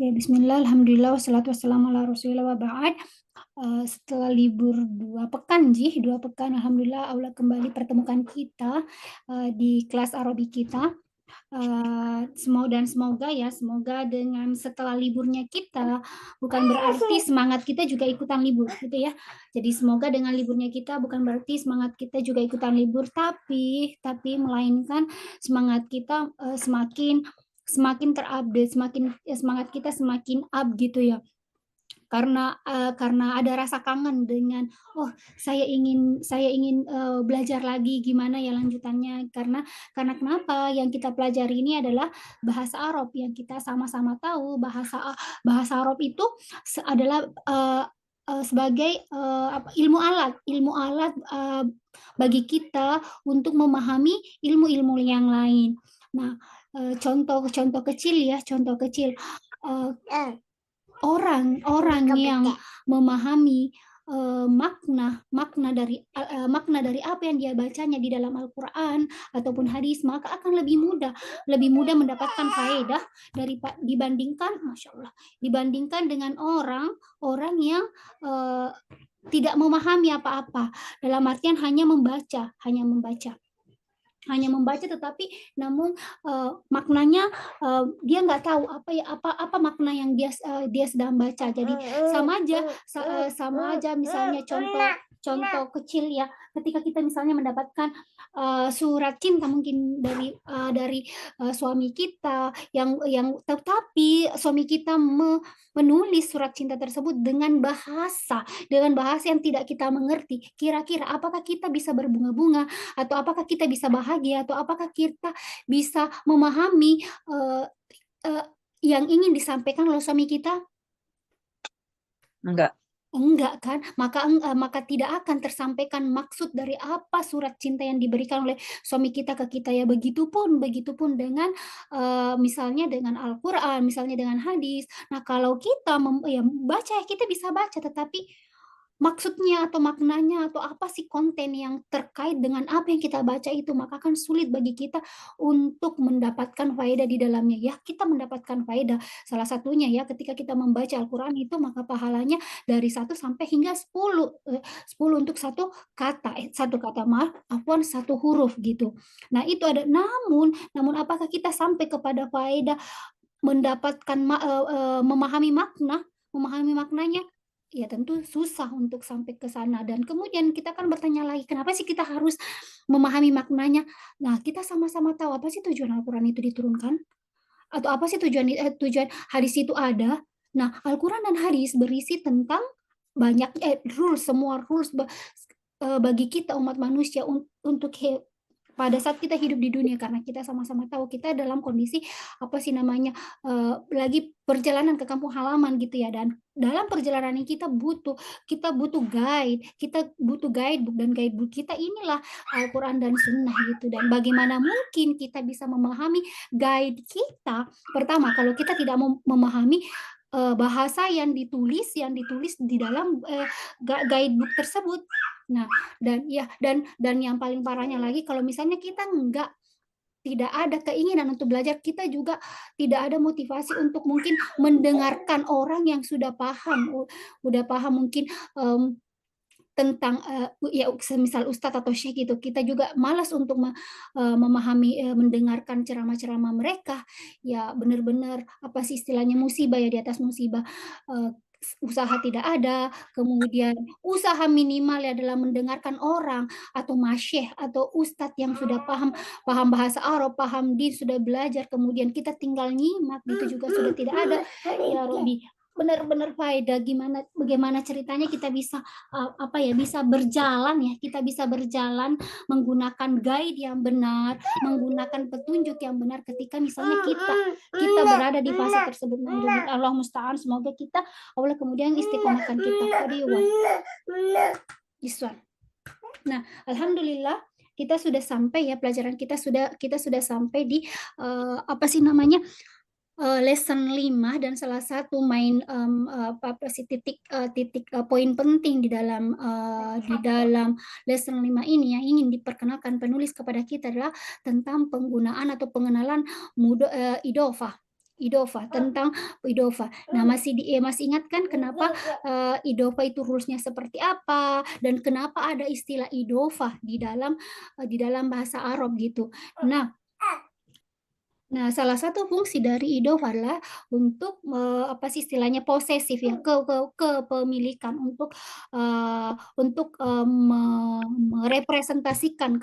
Ya, bismillah, alhamdulillah, wassalatu wassalamu ala rasulillah wa ba'd. Setelah libur 2 pekan, 2 pekan, alhamdulillah Allah kembali pertemukan kita di kelas Arabi kita. Semoga ya, semoga dengan setelah liburnya kita, bukan berarti semangat kita juga ikutan libur, gitu ya. Jadi semoga dengan liburnya kita bukan berarti semangat kita juga ikutan libur, tapi melainkan semangat kita semakin semakin terupdate, semangat kita semakin up gitu ya. Karena ada rasa kangen dengan, oh, saya ingin belajar lagi gimana ya lanjutannya, karena kenapa, yang kita pelajari ini adalah bahasa Arab, yang kita sama-sama tahu bahasa Arab itu adalah sebagai ilmu alat bagi kita untuk memahami ilmu-ilmu yang lain. Nah, contoh kecil, orang yang memahami makna dari apa yang dia bacanya di dalam Al-Qur'an ataupun hadis, maka akan lebih mudah mendapatkan faedah dibandingkan dengan orang yang tidak memahami apa-apa, dalam artian hanya membaca tetapi namun maknanya dia nggak tahu apa makna yang dia sedang baca. Jadi sama aja misalnya contoh kecil ya, ketika kita misalnya mendapatkan surat cinta mungkin dari suami kita, yang tetapi suami kita menulis surat cinta tersebut dengan bahasa yang tidak kita mengerti. Kira-kira apakah kita bisa berbunga-bunga, atau apakah kita bisa bahagia, atau apakah kita bisa memahami yang ingin disampaikan oleh suami kita? Enggak kan? Maka tidak akan tersampaikan maksud dari apa surat cinta yang diberikan oleh suami kita ke kita ya. Begitupun dengan misalnya dengan Al-Qur'an, misalnya dengan hadis. Nah, kalau kita baca, kita bisa baca, tetapi maksudnya atau maknanya atau apa sih konten yang terkait dengan apa yang kita baca itu, maka akan sulit bagi kita untuk mendapatkan faedah di dalamnya ya. Kita mendapatkan faedah salah satunya ya, ketika kita membaca Al-Qur'an itu, maka pahalanya dari 1 sampai hingga 10 untuk satu kata, satu huruf gitu. Nah, itu ada, namun apakah kita sampai kepada faedah mendapatkan memahami maknanya? Ya tentu susah untuk sampai ke sana, dan kemudian kita kan bertanya lagi, kenapa sih kita harus memahami maknanya? Nah, kita sama-sama tahu apa sih tujuan Al-Qur'an itu diturunkan? Atau apa sih tujuan hadis itu ada? Nah, Al-Qur'an dan hadis berisi tentang banyak semua rules bagi kita umat manusia untuk pada saat kita hidup di dunia, karena kita sama-sama tahu kita dalam kondisi lagi perjalanan ke kampung halaman gitu ya, dan dalam perjalanan ini kita butuh guidebook, dan guidebook kita inilah Al-Qur'an dan Sunnah gitu. Dan bagaimana mungkin kita bisa memahami guide kita? Pertama, kalau kita tidak memahami bahasa yang ditulis di dalam guidebook tersebut. Nah, dan yang paling parahnya lagi, kalau misalnya kita tidak ada keinginan untuk belajar, kita juga tidak ada motivasi untuk mungkin mendengarkan orang yang sudah paham mungkin tentang ya semisal ustadz atau syekh gitu. Kita juga malas untuk memahami, mendengarkan ceramah-ceramah mereka. Ya benar-benar apa sih istilahnya, musibah ya di atas musibah. Usaha tidak ada, kemudian usaha minimal ya adalah mendengarkan orang atau masyayikh atau ustadz yang sudah paham bahasa Arab, paham din, sudah belajar, kemudian kita tinggal nyimak gitu juga sudah tidak ada. Ya Robi, benar-benar faedah, bagaimana ceritanya kita bisa bisa berjalan menggunakan guide yang benar, menggunakan petunjuk yang benar ketika misalnya kita berada di fase tersebut. Nah, Allah musta'an, semoga Allah kemudian istiqomahkan kita. Nah, alhamdulillah kita sudah sampai ya, pelajaran kita sudah sampai di lesson 5, dan salah satu poin penting di dalam lesson 5 ini yang ingin diperkenalkan penulis kepada kita adalah tentang penggunaan atau pengenalan idofah. Idova, tentang Idova. Nah, masih ingat kan kenapa Idova itu rulesnya seperti apa dan kenapa ada istilah Idova di dalam bahasa Arab gitu. Nah, salah satu fungsi dari IDOF adalah untuk apa sih istilahnya posesif ya, kepemilikan untuk merepresentasikan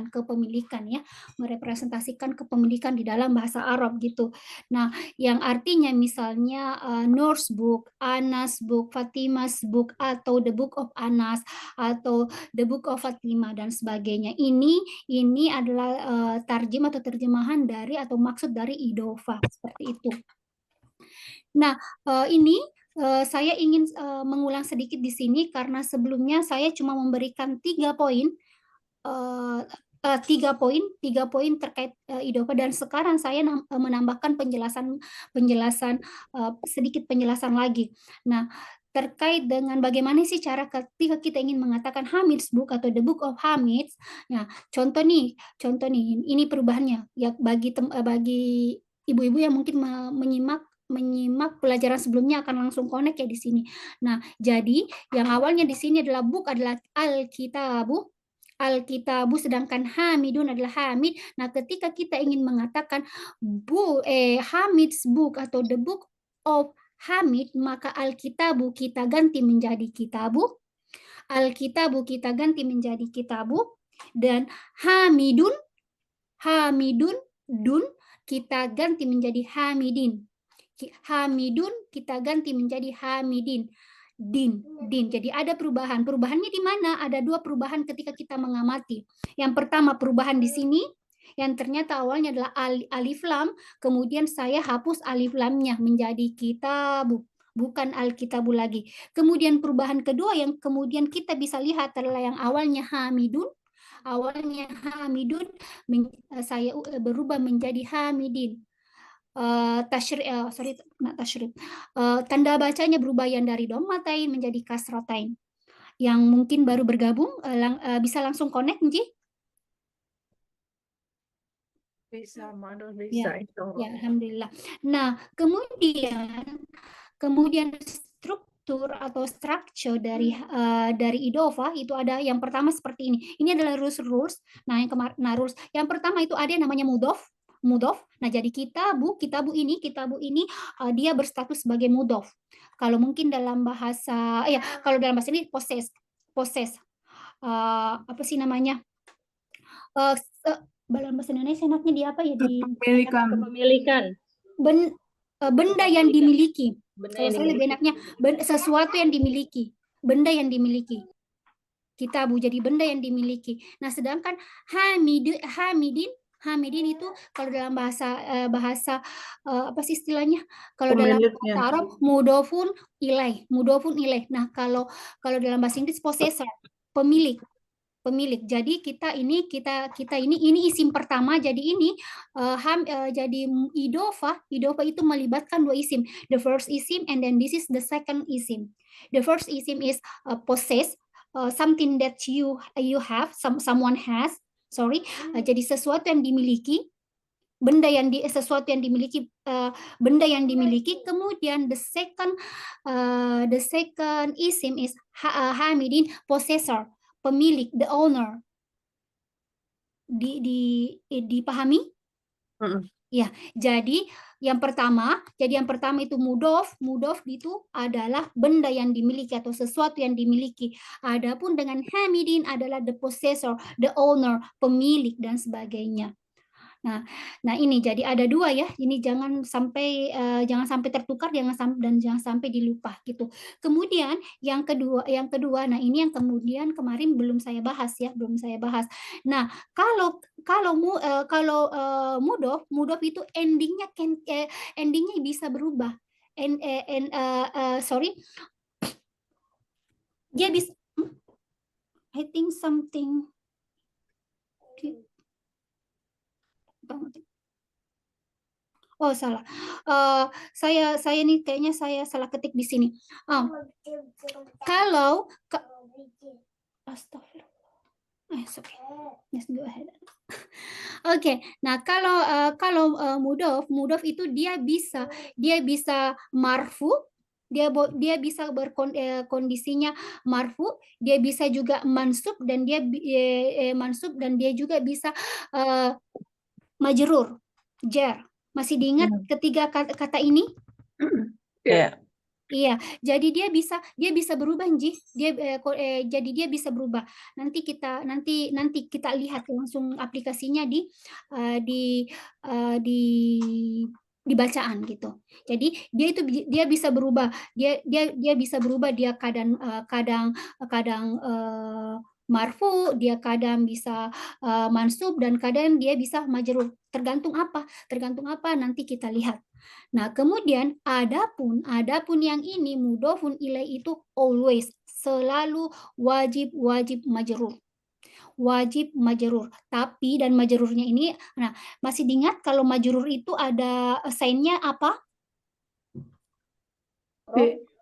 kepemilikan ya, merepresentasikan kepemilikan di dalam bahasa Arab gitu. Nah, yang artinya misalnya Noor's book, Anas book, Fatima's book atau The Book of Anas atau The Book of Fatima dan sebagainya. Ini adalah tarjem atau terjemahan dari atau maksud dari idova seperti itu. Nah, ini saya ingin mengulang sedikit di sini karena sebelumnya saya cuma memberikan 3 poin, 3 poin terkait idova dan sekarang saya menambahkan penjelasan sedikit penjelasan lagi. Nah, terkait dengan bagaimana sih cara ketika kita ingin mengatakan Hamid's book atau the book of Hamid. Nah, contoh nih, ini perubahannya ya bagi ibu-ibu yang mungkin menyimak pelajaran sebelumnya akan langsung connect ya di sini. Nah, jadi yang awalnya di sini adalah book adalah Alkitabu sedangkan Hamidun adalah Hamid. Nah, ketika kita ingin mengatakan Hamid's book atau the book of Hamid, maka Alkitabu kita ganti menjadi Kitabu. Alkitabu kita ganti menjadi Kitabu dan Hamidun dun kita ganti menjadi Hamidin. Hamidun kita ganti menjadi Hamidin. Din. Jadi ada perubahan. Perubahannya di mana? Ada 2 perubahan ketika kita mengamati. Yang pertama perubahan di sini yang ternyata awalnya adalah alif lam, kemudian saya hapus alif lamnya menjadi kitabu, bukan alkitabu lagi. Kemudian perubahan kedua yang kemudian kita bisa lihat adalah yang awalnya hamidun, saya berubah menjadi hamidin. Tanda bacanya berubah yang dari dommatain menjadi kasratain. Yang mungkin baru bergabung bisa langsung connect, Nji? Bisa, Mado, bisa itu. Ya, alhamdulillah. Nah, kemudian struktur atau structure dari idova itu ada yang pertama seperti ini. Ini adalah rules. Nah, rules. Yang pertama itu ada yang namanya mudof. Nah, jadi kitabu ini dia berstatus sebagai mudof. Kalau mungkin dalam bahasa ini poses. Apa sih namanya? Dalam bahasa Indonesia enaknya di apa ya? Kepemilikan. Benda yang dimiliki. Kalau saya lebih enaknya sesuatu yang dimiliki. Benda yang dimiliki. Kitabu jadi benda yang dimiliki. Nah, sedangkan Hamidin itu kalau dalam bahasa apa sih istilahnya? Kalau dalam bahasa Arab mudofun ilaih. Nah, kalau dalam bahasa Inggris possessor, pemilik. Jadi kita ini isim pertama. Jadi ini jadi idofah itu melibatkan 2 isim. The first isim and then this is the second isim. The first isim is possess, something that you have, someone has. Jadi sesuatu yang dimiliki, sesuatu yang dimiliki, benda yang dimiliki. Kemudian the second isim is hamidin, possessor, pemilik, the owner. Dipahami? Ya, jadi yang pertama itu mudof itu adalah benda yang dimiliki atau sesuatu yang dimiliki. Adapun dengan hamidin adalah the possessor, the owner, pemilik dan sebagainya. Nah, ini jadi ada 2 ya. Ini jangan sampai tertukar, jangan sampai dilupa gitu. Kemudian yang kedua, nah ini yang kemudian kemarin belum saya bahas. Nah, kalau mudof itu endingnya bisa berubah. Dia bisa I think something Oh, salah. Saya nih kayaknya saya salah ketik di sini. Kalau astagfirullah. Yes, okay. Yes, go ahead. Oke, nah kalau mudof itu dia bisa marfu, dia bisa kondisinya marfu, dia bisa juga mansub dan dia juga bisa majrur, jar. Masih diingat ketiga kata ini? Ya. Iya, jadi dia bisa berubah, Ji. Jadi dia bisa berubah. Nanti kita lihat langsung aplikasinya di di bacaan gitu. Jadi dia bisa berubah. Dia bisa berubah, dia kadang kadang marfu, dia kadang bisa mansub, dan kadang dia bisa majrur. Tergantung apa? Tergantung apa nanti kita lihat. Nah, kemudian adapun yang ini mudhofun ilaih itu always, selalu wajib majrur. Wajib majrur. Tapi dan majrurnya ini, nah, masih diingat kalau majrur itu ada sign-nya apa?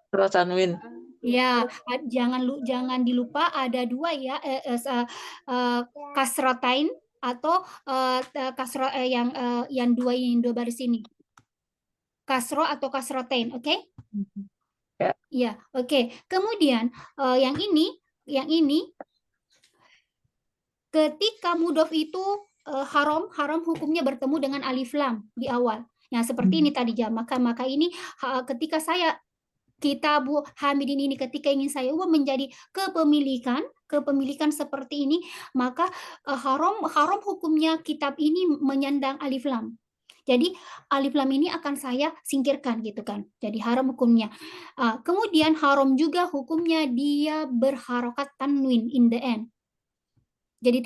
Terus tanwin. Ya, jangan dilupa ada dua ya, kasratain atau yang dua baris ini. Kasro atau kasrotain, oke? Ya. Ya, oke. Kemudian yang ini ketika mudhof itu haram hukumnya bertemu dengan alif lam di awal. Nah, seperti ini tadi ya. Maka ini ketika kita Bu Hamidin ini ketika ingin saya ubah menjadi kepemilikan seperti ini, maka haram hukumnya kitab ini menyandang alif lam. Jadi alif lam ini akan saya singkirkan gitu kan. Jadi haram hukumnya. Kemudian haram juga hukumnya dia berharokat tanwin in the end. Jadi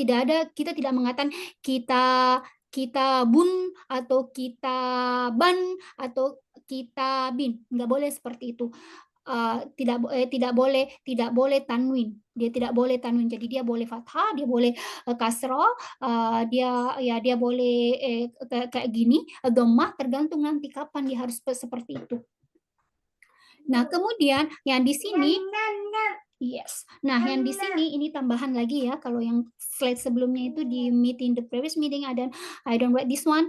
kita tidak mengatakan kita bun atau kita ban atau kita bin. Nggak boleh seperti itu. Tidak boleh tanwin. Dia tidak boleh tanwin. Jadi dia boleh fathah, dia boleh kasroh, dia boleh kayak gini, dhammah, tergantung nanti kapan dia harus seperti itu. Nah, kemudian yang di sini yes. Nah, yang di sini ini tambahan lagi ya. Kalau yang slide sebelumnya itu di the previous meeting ada I don't write this one.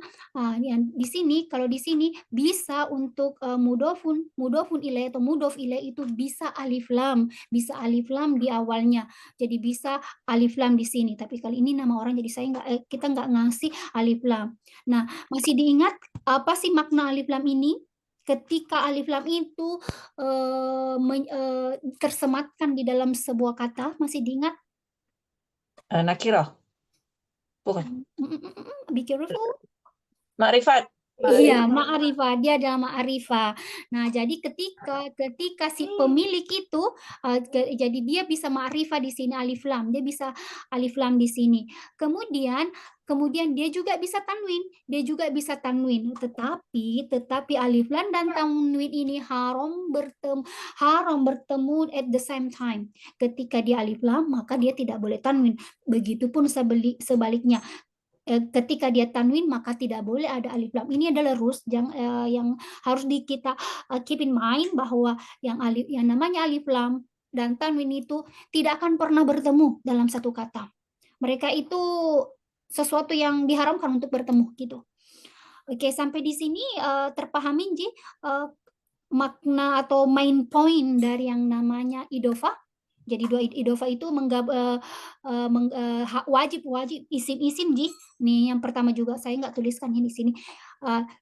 Yang di sini kalau di sini bisa untuk mudofun ilaih atau mudof ilaih itu bisa alif lam di awalnya. Jadi bisa alif lam di sini. Tapi kali ini nama orang jadi kita nggak ngasih alif lam. Nah, masih diingat apa sih makna alif lam ini? Ketika alif lam itu tersematkan di dalam sebuah kata, masih diingat? Nakirah. Bukan. Be careful. Makrifat. Iya, ma'rifah, dia adalah ma'rifah. Nah, jadi ketika si pemilik itu jadi dia bisa ma'rifah di sini alif lam, dia bisa alif lam di sini. Kemudian dia juga bisa tanwin, tetapi alif lam dan tanwin ini haram bertemu at the same time. Ketika dia alif lam, maka dia tidak boleh tanwin. Begitupun sebaliknya. Ketika dia tanwin maka tidak boleh ada alif lam. Ini adalah rules yang harus kita keep in mind, bahwa yang namanya alif lam dan tanwin itu tidak akan pernah bertemu dalam satu kata. Mereka itu sesuatu yang diharamkan untuk bertemu gitu. Oke, sampai di sini terpahami Ji makna atau main point dari yang namanya idofah. Jadi dua idofah itu wajib isim Ji. Nih yang pertama juga saya nggak tuliskan di sini.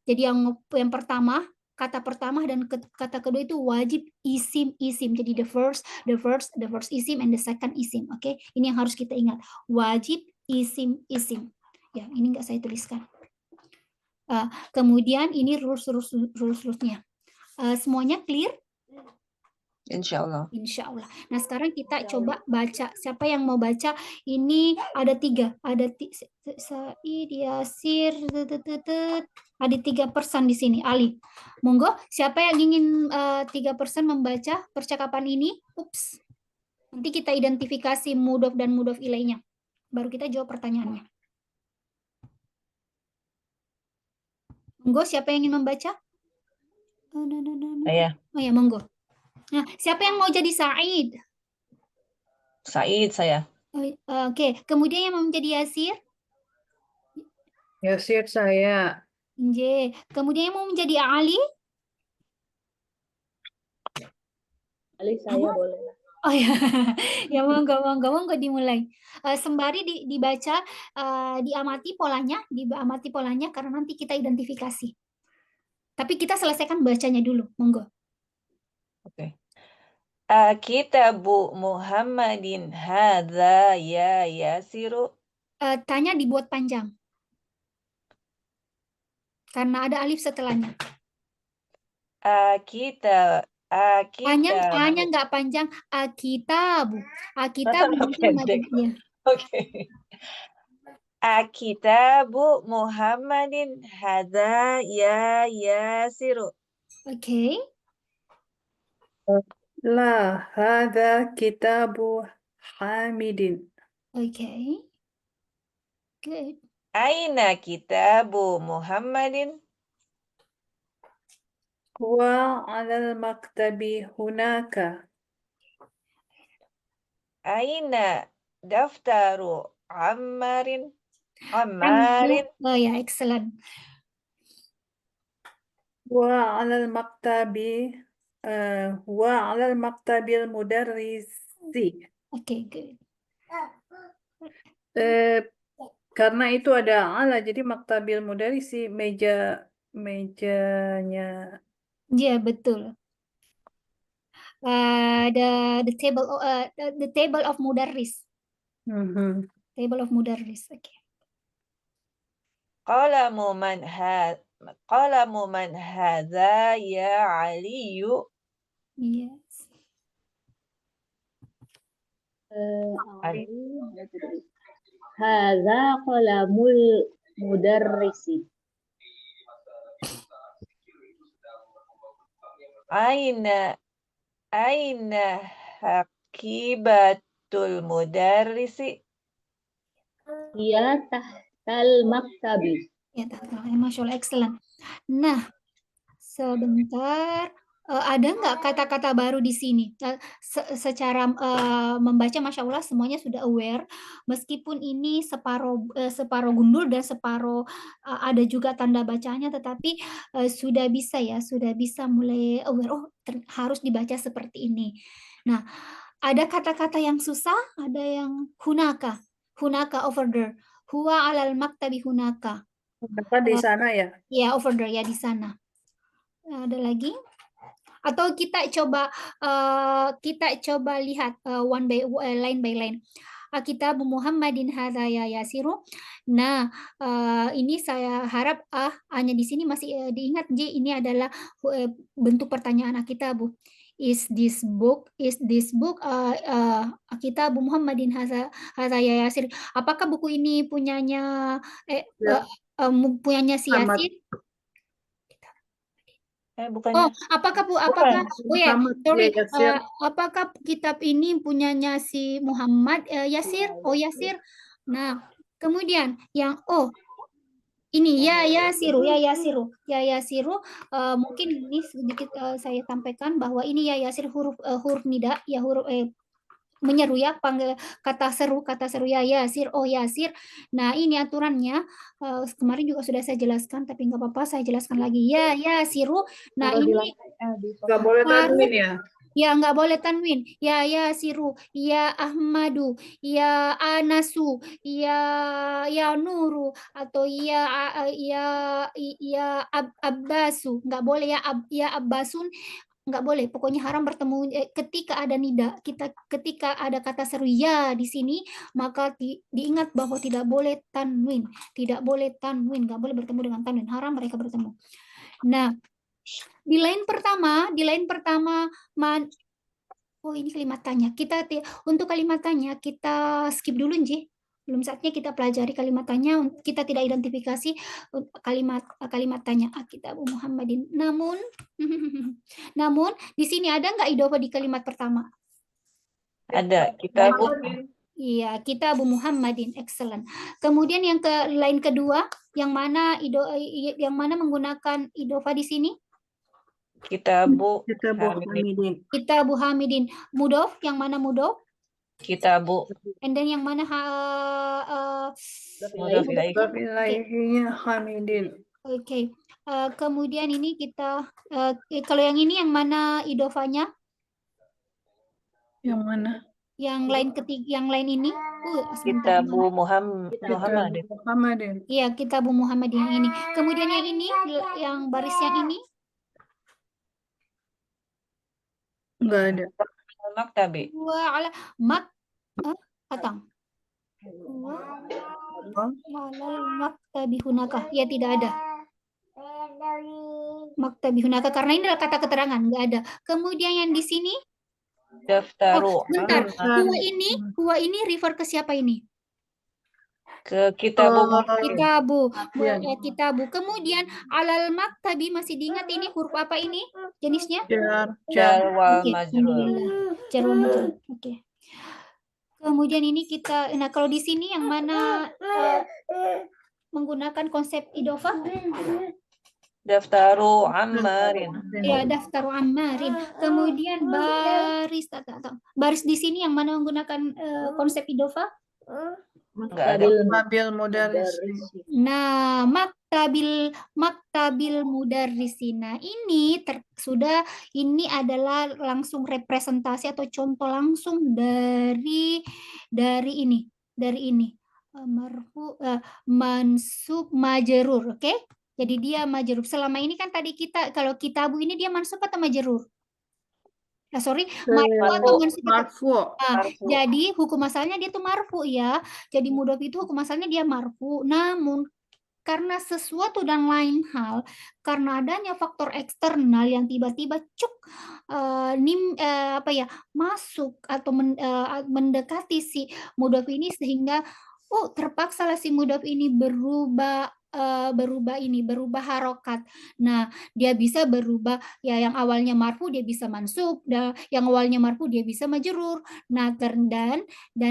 Jadi yang pertama, kata pertama dan kata kedua itu wajib isim. Jadi the first isim and the second isim. Oke, ini yang harus kita ingat. Wajib isim. Ya, ini nggak saya tuliskan. Kemudian ini rules-nya. Semuanya clear? Insya Allah. Insya Allah. Nah, sekarang kita coba baca. Siapa yang mau baca? Ini ada 3. Ada Said, Yasir, ada 3 person di sini. Ali, monggo. Siapa yang ingin 3 person membaca percakapan ini? Ups. Nanti kita identifikasi mudhof dan mudhof ilaihnya. Baru kita jawab pertanyaannya. Monggo, siapa yang ingin membaca? Saya. Oh ya, monggo. Nah, siapa yang mau jadi Said? Said saya. Oke, kemudian yang mau menjadi Yasir? Yasir saya. J. Kemudian yang mau menjadi Ali? Ali saya boleh. Oh ya, ya monggo dimulai. Sembari dibaca, diamati polanya karena nanti kita identifikasi. Tapi kita selesaikan bacanya dulu, monggo. Oke. Kitabu Muhammadin hadza ya Yasiru. Tanya dibuat panjang. Karena ada alif setelahnya. Hanya nggak panjang. Akitabu Muhammadin. Ya. Oke. Kitabu Muhammadin hadza ya Yasiru. Oke. La hadza kitabu Hamidin. Oke. Good. Aina kitabu Muhammadin? Huwa 'alal maktabi hunaka. Aina daftaru Ammarin? Oh ya, excellent. Huwa 'alal maktabi al mudarrisi. Oke, good. Karena itu ada ala, jadi maktabil mudarrisi mejanya. Ya, betul. The table of mudarris. Table of mudarris. Oke. Qalamu man hadza ya Aliyu? Yes. Hadza qalamul mudarrisi. Aina haqibatul mudarrisi? Ya tahtal maktabi. Ya, Masya Allah, excellent. Nah, sebentar. Ada nggak kata-kata baru di sini? Secara membaca, Masya Allah, semuanya sudah aware. Meskipun ini separuh gundul dan separuh ada juga tanda bacanya, tetapi sudah bisa mulai aware. Oh, harus dibaca seperti ini. Nah, ada kata-kata yang susah, ada yang hunaka over there. Huwa alal maktabi hunaka. Hunaka di sana ya? Ya, over there ya, di sana. Ada lagi? Atau kita coba lihat line by line. Kitabu Muhammadin hadza ya Yasiru. Nah, ini saya harap hanya di sini masih diingat, ini adalah bentuk pertanyaan kitabu. Is this book Kitabu Muhammadin hadza ya Yasir? Apakah buku ini punyanya si Yasir? Bukannya. Apakah kitab ini punyanya si Muhammad Yasir? Oh, Yasir. Nah, kemudian yang ini ya Yasiru. Mungkin ini sedikit saya sampaikan bahwa ini ya Yasir huruf nida, ya huruf menyeru ya, panggil kata seru ya Yasir, oh Yasir. Nah, ini aturannya kemarin juga sudah saya jelaskan, tapi nggak apa-apa saya jelaskan lagi ya Yasiru. Nah, ini nggak boleh tanwin ya? Ya, nggak boleh tanwin. Ya Yasiru, ya Ahmadu, ya Anasu, ya Nuru, atau ya Abbasu. Nggak boleh ya Abbasun. Nggak boleh, pokoknya haram bertemu ketika ada nida, ketika ada kata seru ya di sini, maka diingat bahwa tidak boleh tanwin, nggak boleh bertemu dengan tanwin, haram mereka bertemu. Nah, di line pertama ini kalimat tanya. Untuk kalimat tanya kita skip dulu, Nji. Belum saatnya kita pelajari kalimat tanya, kita tidak identifikasi kalimat tanya Kitabu Muhammadin. Namun di sini ada nggak idhofa di kalimat pertama? Ada, Kitabu. Iya, Kitabu Muhammadin, excellent. Kemudian yang line kedua, yang mana menggunakan idhofa di sini? Kitabu Hamidin. Kitabu Hamidin. Mudof, yang mana mudof? Kitabu. And then yang mana Mudhaf ilaih. Mudhaf ilaihinya hamidin. Oke. Kemudian ini kita kalau yang ini yang mana idofanya? Yang mana? Yang lain yang lain ini? Sebentar. Kitabu Muhammadin. Muhammadin. Iya, Kitabu Muhammadin yang ini. Kemudian yang ini, yang baris yang ini, Enggak ada. Maktabi. wa ala atang. Wa alal maktabi hunaka. Ya, tidak ada. Maktabi hunaka karena ini adalah kata keterangan, enggak ada. Kemudian yang di sini, Daftaru. bentar. Amma. Huwa ini refer ke siapa ini? Ke Kitabu Kitabu. Ya. Kitabu. Kemudian alal maktabi masih diingat ini huruf apa ini? Jenisnya? Jar. Jar wal Oke, majrur. alhamdulillah. Jar wal majrur. Oke. Kemudian ini kita, nah kalau di sini yang mana menggunakan konsep idofah? Daftaru Ammarin. Ya, daftaru ammarin. Kemudian baris di sini yang mana menggunakan konsep idofah? Enggak ada. Maktabil mudarrisi. Nah, maktabil mudarrisina ini ini adalah langsung representasi atau contoh langsung dari ini. Marfu mansub majrur, oke? Jadi dia majrur. Selama ini kan tadi kita kalau kitabu ini dia mansub atau majrur? Marfu atau mansub? Marfu. Marfu. Jadi hukum asalnya dia tuh marfu ya. Jadi mudhof itu hukum asalnya dia marfu. Namun karena sesuatu dan lain hal, karena adanya faktor eksternal yang tiba-tiba masuk atau mendekati si mudhof ini sehingga terpaksalah si mudhof ini berubah harokat. Nah, dia bisa berubah ya, yang awalnya marfu dia bisa mansub, yang awalnya marfu dia bisa majrur. Nah, dan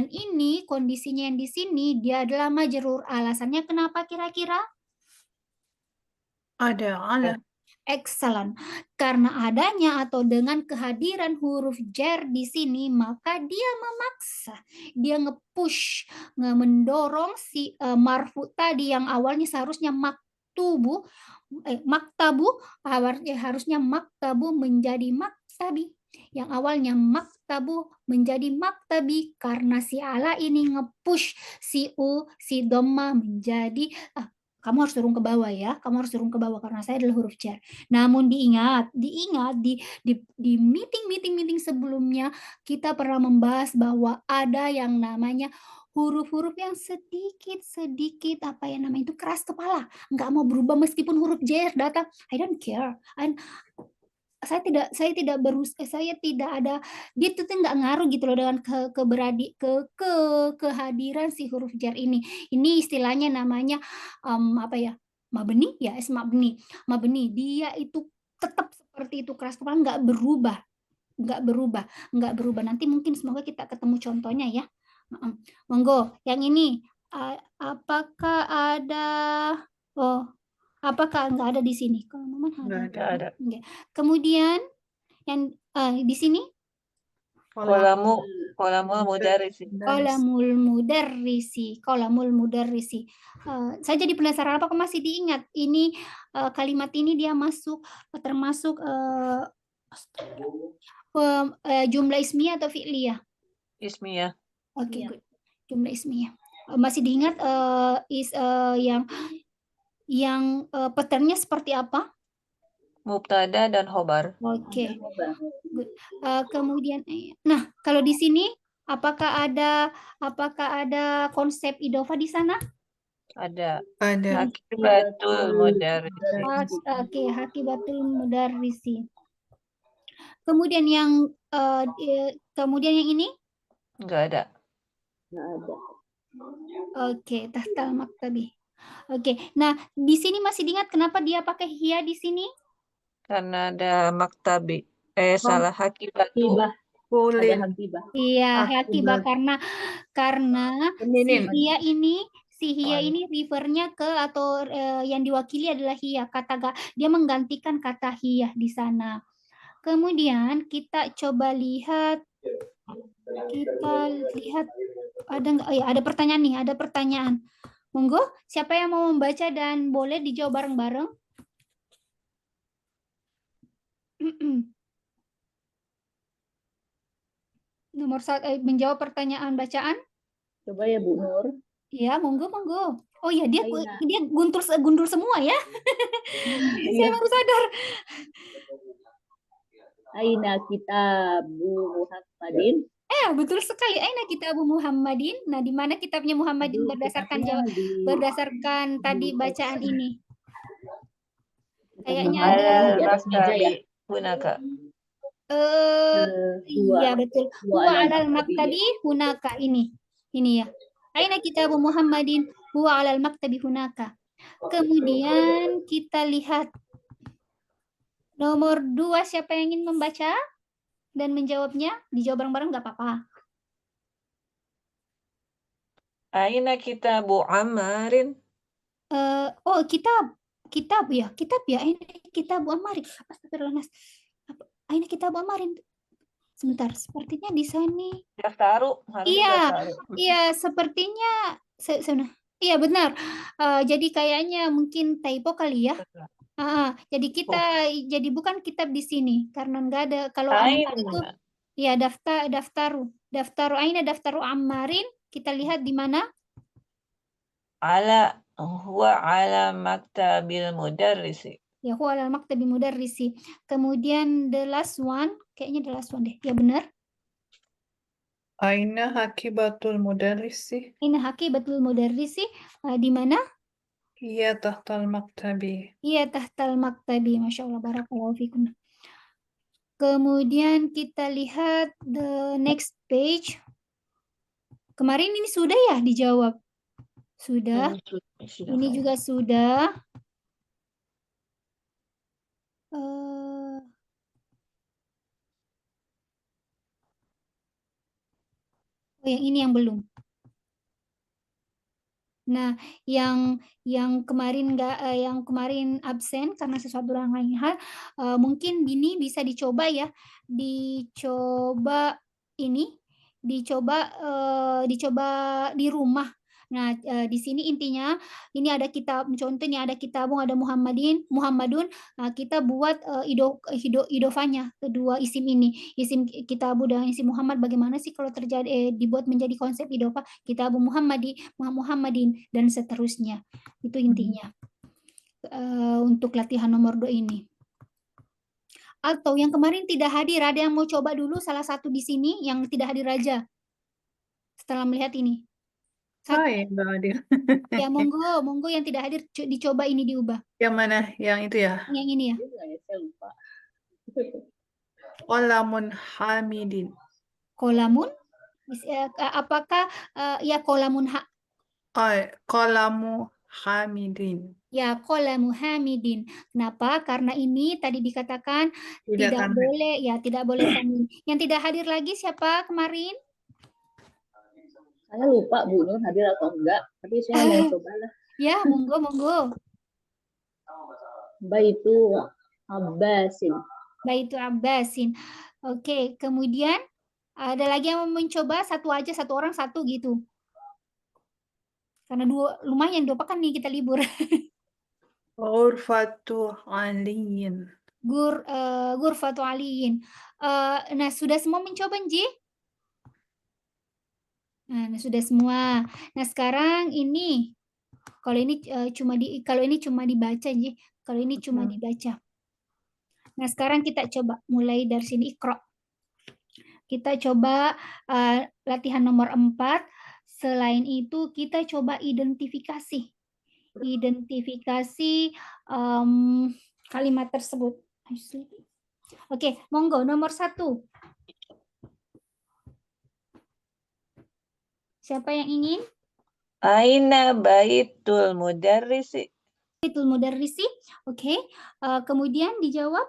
ini kondisinya yang di sini dia adalah majrur. Alasannya kenapa kira-kira? Ada. Excellent. Karena adanya atau dengan kehadiran huruf jar di sini, maka dia memaksa, dia nge-push, mendorong si marfu tadi yang awalnya seharusnya maktabu harusnya maktabu menjadi maktabi. Yang awalnya maktabu menjadi maktabi karena si ala ini nge-push si dhamma menjadi kamu harus turun ke bawah ya. Kamu harus turun ke bawah karena saya adalah huruf jar. Namun diingat di meeting sebelumnya kita pernah membahas bahwa ada yang namanya huruf-huruf yang sedikit apa ya namanya itu keras kepala, nggak mau berubah meskipun huruf jar datang. I don't care. Saya tidak ada, dia tuh nggak ngaruh gitu loh dengan kehadiran si huruf jar ini. Ini istilahnya namanya mabni ya, mabni. Dia itu tetap seperti itu, keras kepala, nggak berubah. Nanti mungkin semoga kita ketemu contohnya ya. Monggo, yang ini apakah ada? Apakah nggak ada di sini? Kalau Nggak ada. Kemudian yang di sini Qalamul mudarrisi. Qalamul mudarrisi. Saya jadi penasaran apakah masih diingat ini kalimat ini dia termasuk jumlah ismiyah atau fi'liyah? Ismiyah. Oke, good. Jumlah ismiyah. Masih diingat yang patternnya seperti apa? Mubtada dan khobar. Oke. Good. Kemudian nah, kalau di sini apakah ada konsep idofah di sana? Ada. Ada. Hakibatul mudarrisi. Oke, hakibatul mudarrisi. Kemudian yang ini? Enggak ada. Oke, tahtal maktabi. Oke, nah di sini masih diingat kenapa dia pakai hia di sini? Karena ada maktabi. Salah hakibatu. Boleh. Iya, hakibah karena si hia ini refernya ke atau yang diwakili adalah hia, dia menggantikan kata hia di sana. Kemudian kita coba lihat, ada nggak? Oh ya, ada pertanyaan nih, ada pertanyaan. Monggo, siapa yang mau membaca dan boleh dijawab bareng-bareng? Nomor 1, menjawab pertanyaan bacaan. Coba ya Bu Nur. Ya, monggo, monggo. Oh ya, dia Aina. guntur semua ya. Saya baru sadar. Aina kitabu Muhammadin. Betul sekali. Aina kitabu Muhammadin. Nah, di mana kitabnya Muhammadin Aduh, berdasarkan tadi bacaan ini? Kayaknya Muhammad ada di atas meja ya. maktabi hunaka. Iya betul. Huwa alal maktabi hunaka ini ya. Aina kitabu Muhammadin huwa alal maktabi hunaka. Kemudian kita lihat nomor 2, siapa yang ingin membaca dan menjawabnya? Dijawab bareng-bareng nggak apa-apa. Aina kitabu Ammarin. Oh, kitab ya. Aina kitabu Ammarin. Astagfirullah. Aina kitabu Ammarin. Sebentar, sepertinya di sini. Daftaru, harusnya Iya, daftaru. iya, sepertinya iya benar. Jadi kayaknya mungkin typo kali ya. Jadi bukan kitab di sini karena enggak ada. Kalau Ammar itu Aina. ya daftaru aina daftaru Ammarin. Kita lihat di mana? Huwa ala maktabil mudarrisi. Ya, huwa alal maktabi mudarrisi. Kemudian the last one, kayaknya the last one deh. Ya benar. Aina hakibatul mudarrisi. Ini hakibatul mudarrisi di mana? Iya tahtal maktabi. Iya, tahtal maktabi. Masya Allah, barakallahu fikum. Kemudian kita lihat the next page. Kemarin ini sudah ya dijawab? Sudah. Ini juga sudah. Oh, yang ini yang belum. Nah, yang kemarin yang kemarin absen karena sesuatu yang lain hal, mungkin ini bisa dicoba ya, dicoba di rumah. Nah, di sini intinya ini ada kitab, contoh ini ada kitabung, ada Muhammadun. Nah, kita buat idofanya kedua isim ini, isim kitabu dan isim Muhammad. Bagaimana sih kalau terjadi dibuat menjadi konsep idofa kitabu Muhammadin dan seterusnya. Itu intinya untuk latihan nomor 2 ini. Atau yang kemarin tidak hadir, ada yang mau coba dulu salah satu di sini yang tidak hadir aja setelah melihat ini. Saya nggak hadir. Ya, monggo yang tidak hadir dicoba ini diubah. Yang mana? Yang itu ya? Yang ini ya. Saya lupa. Qalamun hamidin. Kolamun? Apakah ya kolamun Qalamu hamidin. Ya, qalamu hamidin. Kenapa? Karena ini tadi dikatakan tidak boleh tanwin. Yang tidak hadir lagi siapa kemarin? Saya lupa Bu Nur hadir atau enggak, tapi saya mau coba lah. Ya, monggo. Baitu Abbasin. Baitu Abbasin. Oke, kemudian ada lagi yang mau mencoba satu aja, satu orang satu gitu. Karena lumayan 2 pekan nih kita libur. Ghurfatu aliyin. Ghurfatu aliyin. Nah, sudah semua mencoba, Nji? Nah, sudah semua. Nah, sekarang ini kalau ini cuma dibaca, Nji. Kalau ini cuma dibaca. Nah, sekarang kita coba mulai dari sini Iqra. Kita coba latihan nomor 4. Selain itu kita coba identifikasi kalimat tersebut. Oke, monggo nomor 1. Siapa yang ingin? Aina baitul mudarrisi. Baitul mudarrisi. Oke. Kemudian dijawab.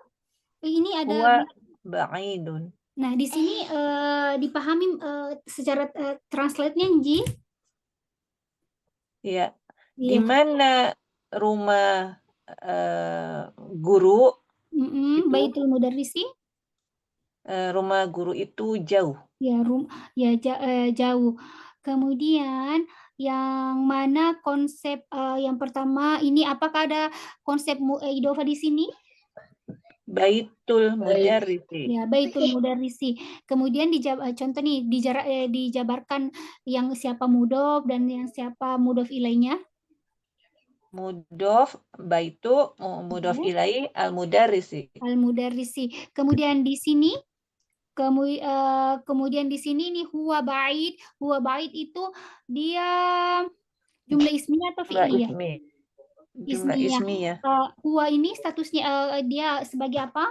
Ini ada. Huwa ba'idun. Nah, di sini dipahami secara translate-nya, Nji? Iya. Di mana rumah guru? Baitul mudarrisi. rumah guru itu jauh. Ya, jauh. Kemudian yang mana konsep yang pertama ini, apakah ada konsep idofa di sini? Baitul mudarrisi. Ya, baitul mudarrisi. Kemudian contoh nih dijabarkan yang siapa mudhof dan yang siapa mudhof ilainya. Mudhof baitu mudhof ilai al mudarrisi. Al mudarrisi. Kemudian di sini kemudian di sini nih huwa ba'id. Huwa ba'id itu dia jumlah ismiyah atau Jumlah fi'liyah? jumlah ismiyah. Huwa ini statusnya dia sebagai apa?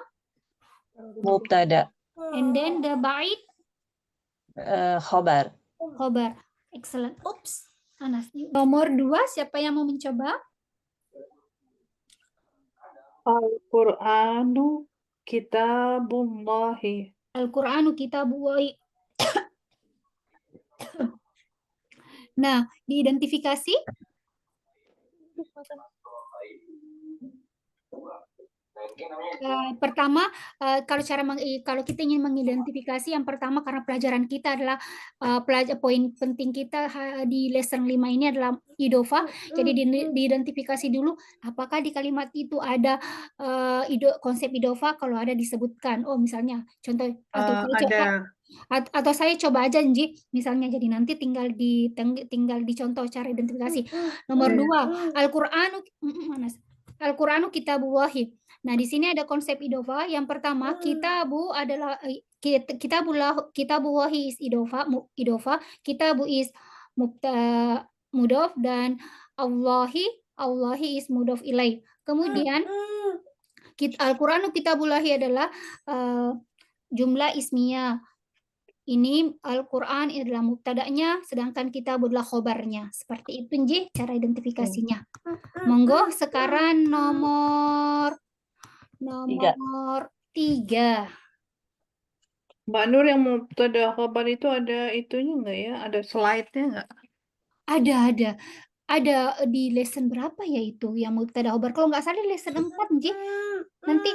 Mubtada. And then the ba'id Khobar. khobar. Excellent. Oops. Anas. Nomor 2, siapa yang mau mencoba? Al-Qur'anu kitabullahi. Al-Qur'anu kitabullahi. Nah, diidentifikasi? Pertama, kalau kita ingin mengidentifikasi, yang pertama karena pelajaran kita adalah poin penting kita di lesson 5 ini adalah idofa. Jadi diidentifikasi dulu apakah di kalimat itu ada konsep idofa. Kalau ada disebutkan. Oh, misalnya contoh atau saya coba aja Nji, misalnya, jadi nanti tinggal dicontoh cara identifikasi. Nomor 2, Al-Qur'anu kitabullahi. Nah, di sini ada konsep idofa. Yang pertama, kitabu adalah kitabullahi is idofa, kitabu is mudhof, dan Allahi is mudhof ilai. Kemudian Al-Qur'anu kitabullahi adalah jumlah ismiyah. Ini Al-Qur'an adalah mubtada'nya, sedangkan kitab adalah khobarnya. Seperti itu Nji cara identifikasinya. Monggo sekarang nomor 3. Mbak Nur, yang mubtada khabar itu ada itunya enggak ya? Ada slide-nya enggak? Ada di lesson berapa ya itu yang mubtada khabar? Kalau nggak salah lesson 4 Nji. Nanti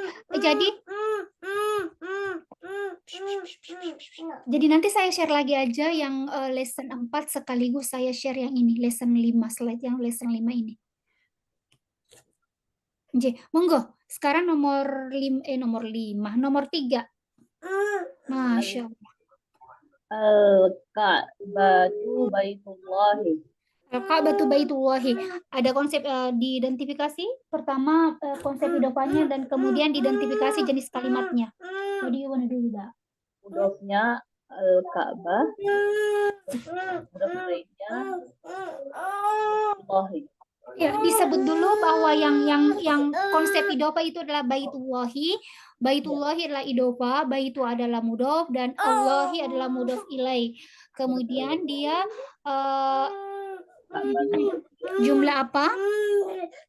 jadi nanti saya share lagi aja yang lesson 4 sekaligus saya share yang ini lesson 5, slide yang lesson 5 ini. Nji, monggo. Sekarang nomor 3. Masya Allah. Al-Ka'batu baitullahi. Al-Ka'batu baitullahi. Ada konsep diidentifikasi. Pertama konsep idofanya dan kemudian diidentifikasi jenis kalimatnya. What do you want to do with that? Mudhofnya Al-Ka'bah. Mudhof ilaihnya baitullahi. Ya, disebut dulu bahwa yang konsep idofa itu adalah baitullahi. Baitullahi adalah idofa, baitu adalah mudhof, dan Allahi adalah mudhof ilai. Kemudian dia jumlah apa?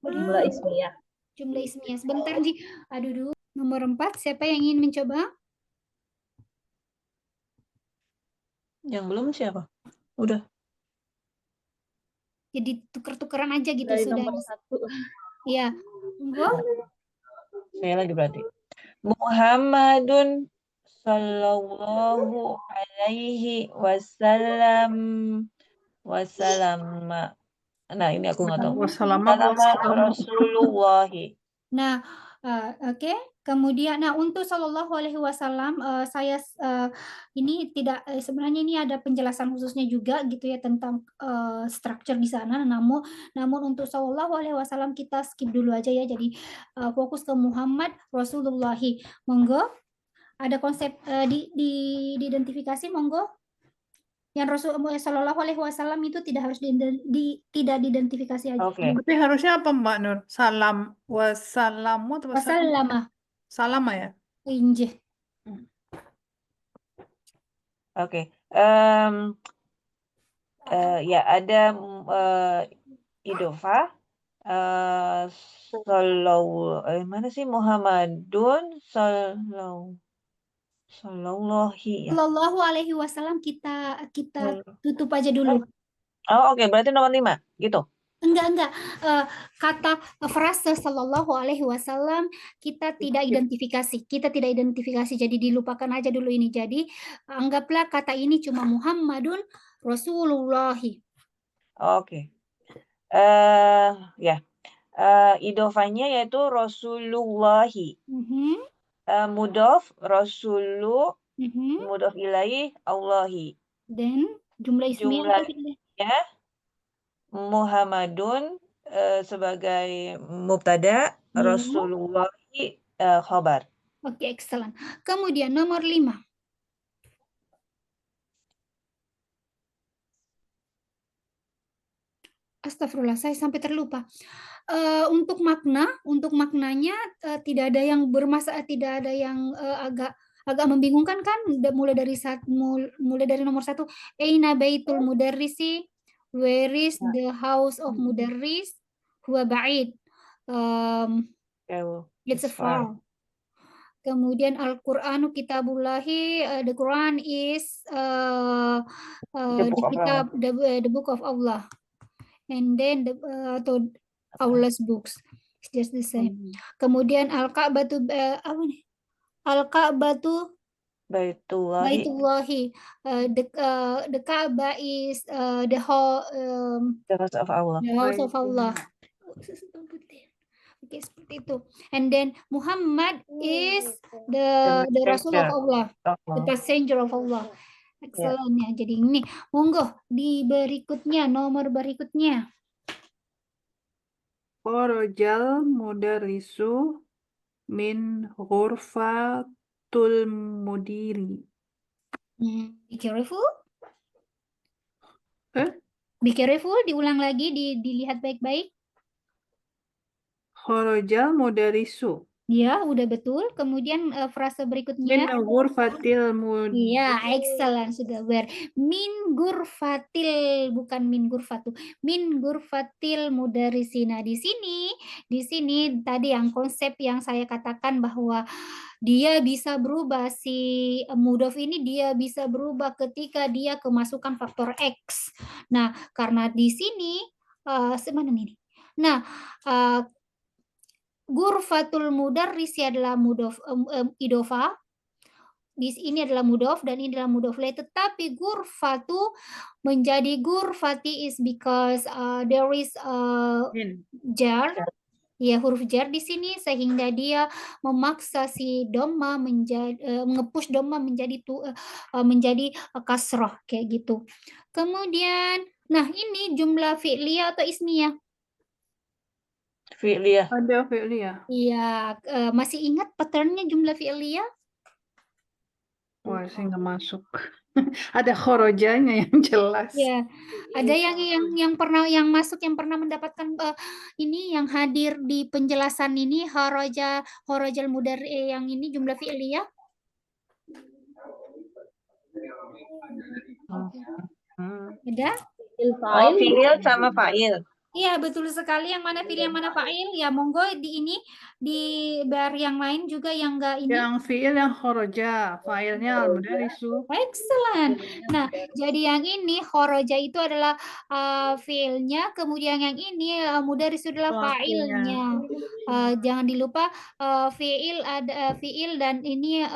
Jumlah ismiyah. Jumlah ismiyah. Sebentar Ji. Aduh dulu. Nomor 4, siapa yang ingin mencoba? Yang belum siapa? Udah. Jadi tuker-tukeran aja gitu Dari sudah. nomor 1. Iya. Monggo. Saya lagi berarti. Muhammadun sallallahu alaihi wasallam. Nah, ini aku nggak tahu. Rasulullahi. Nah, oke. Kemudian, untuk Shallallahu Alaihi Wasallam, saya ini tidak sebenarnya ini ada penjelasan khususnya juga gitu ya tentang structure di sana. Namun untuk Shallallahu Alaihi Wasallam kita skip dulu aja ya. Jadi fokus ke Muhammad Rasulullahi. Monggo. Ada konsep diidentifikasi, monggo. Yang Rasulullah Shallallahu Alaihi Wasallam itu tidak harus tidak diidentifikasi aja. Oke. Tapi harusnya apa Mbak Nur? Salam wassalamu atau Wassalama. Salama ya? Injih. Oke. Ya ada idofa. Mana sih Muhammadun sallallahu ya. Sallallahu Alaihi Wasallam kita tutup aja dulu. Oh, oke. Berarti nomor 5 gitu. Enggak. Kata frase sallallahu alaihi wasallam kita tidak identifikasi. Jadi dilupakan aja dulu ini. Jadi anggaplah kata ini cuma Muhammadun Rasulullahi. Oke. Ya. Idofanya yaitu Rasulullahi. Mudof Rasulu, mudof ilaih Allahi. Dan jumlah ismiyah Jumlahnya Muhammadun sebagai mubtada, Rasulullahi khabar. Oke, excellent. Kemudian nomor 5. Astagfirullah, saya sampai terlupa. Untuk maknanya tidak ada yang tidak ada yang agak membingungkan kan? Mulai dari nomor 1, Aina baitul mudarrisi, where is the house of mudarris, huwa ba'id. It's far. Kemudian Al-Qur'anu kitabullahi, the Quran is the book of Allah. And then Allah's books, it's just the same. Kemudian Al-Ka'batu Al-Ka'batu Baitullahi. The Ka'bah is the house of Allah. The house of Allah. Oke, seperti itu. And then Muhammad is the Rasul of Allah, the passenger of Allah. Excellent ya. Jadi ini, monggo di berikutnya, nomor berikutnya. Kharajal mudarrisu min ghurfatul mudiri. Be careful. Be careful, diulang lagi, dilihat baik-baik. Kharajal mudarrisu. Ya, udah betul. Kemudian frase berikutnya. Min ghurfatil mudiri. Iya, excellent, sudah ber. Min gurfatil, bukan min gurfatu. Min gurfatil mudarisina. Di sini tadi yang konsep yang saya katakan bahwa dia bisa berubah, si mudhof ini dia bisa berubah ketika dia kemasukan faktor X. Nah, karena di sini semana ini. Nah, Gurfatul mudarrisi adalah mudhof idofa. Ini adalah mudhof dan ini adalah mudhof ilaih. Tetapi gurfatu menjadi gurfati is because there is jar, ya, huruf jar di sini, sehingga dia memaksa si dhamma menjadi nge-push dhamma menjadi kasrah kayak gitu. Kemudian, nah ini jumlah fi'liyah atau ismiyah? Fi'liyah. Ada fi'liyah. Iya, masih ingat patternnya jumlah fi'liyah? Wah, saya nggak masuk. Ada khorojanya yang jelas. Ya, ada yang pernah pernah mendapatkan ini yang hadir di penjelasan ini horojal mudar yang ini jumlah fi'liyah? Ada? Fi'il sama fa'il. Iya, betul sekali. Yang mana fi'il, yang mana fa'il? Ya, monggo di bar yang lain juga yang enggak ini. Yang fi'il yang khoroja, fa'ilnya al-mudarisu. Excellent. Nah, jadi yang ini khoroja itu adalah fi'ilnya, kemudian yang ini mudarisu adalah fa'ilnya. Jangan dilupa fi'il ada fi'il dan ini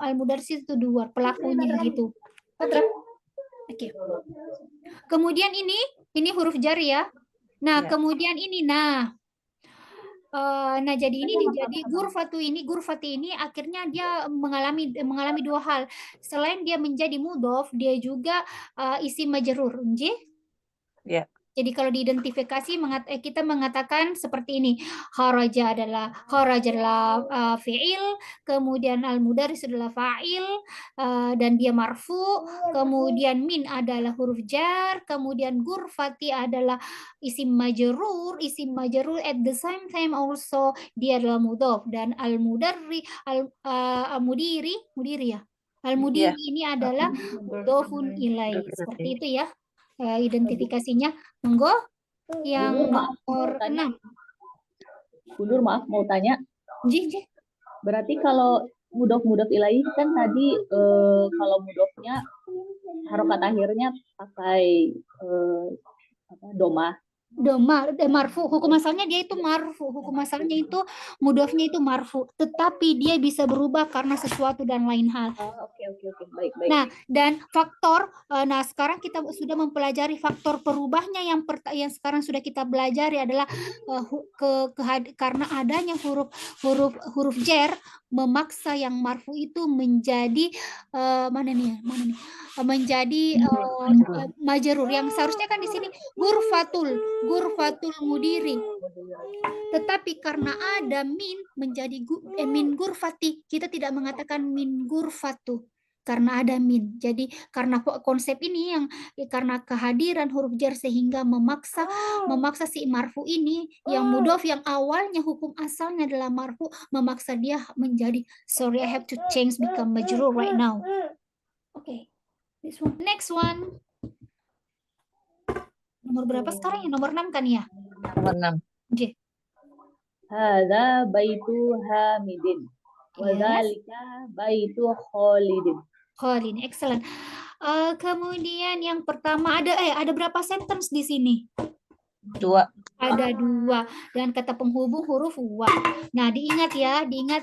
al-mudaris itu dua pelakunya gitu. Oke. Kemudian ini huruf jar ya. Nah, kemudian ini nah jadi ini jadi gurfati ini akhirnya dia mengalami dua hal. Selain dia menjadi mudhof, dia juga isim majrur, nggih? Ya. Jadi kalau diidentifikasi kita mengatakan seperti ini. Kharaja adalah fi'il, kemudian al-mudaris adalah fa'il dan dia marfu, kemudian min adalah huruf jar, kemudian gurfati adalah isim majrur at the same time also dia adalah mudhof, dan al-mudiri ya. Al-mudiri ini adalah mudhofun ilaih. Seperti itu ya. Identifikasinya, monggo yang nomor 6. Bunur, maaf mau tanya. Jih. Berarti kalau mudhof ilaih kan tadi kalau mudhofnya harokat akhirnya pakai domah. marfu, hukum asalnya dia itu marfu, hukum asalnya itu mudofnya itu marfu, tetapi dia bisa berubah karena sesuatu dan lain hal. Oke, baik. Nah, dan faktor, nah sekarang kita sudah mempelajari faktor perubahnya yang sekarang sudah kita pelajari adalah karena adanya huruf jer memaksa yang marfu itu menjadi menjadi majrur, yang seharusnya kan di sini gurfatul mudiri, tetapi karena ada min menjadi min gurfati, kita tidak mengatakan min gurfatu karena ada min. Jadi karena konsep ini yang karena kehadiran huruf jar sehingga memaksa si marfu ini yang mudhof yang awalnya hukum asalnya adalah marfu, memaksa dia menjadi, sorry I have to change become majrur right now. Okay, this one. Next one. Nomor berapa sekarang ya? Nomor 6 kan ya? Nomor 6. Oke. Hadza baitu Hamidin. Wa dzalika baitu Khalidin. Khalid, excellent. Kemudian yang pertama ada berapa sentence di sini? 2. Ada 2 dan kata penghubung huruf wa. Nah, diingat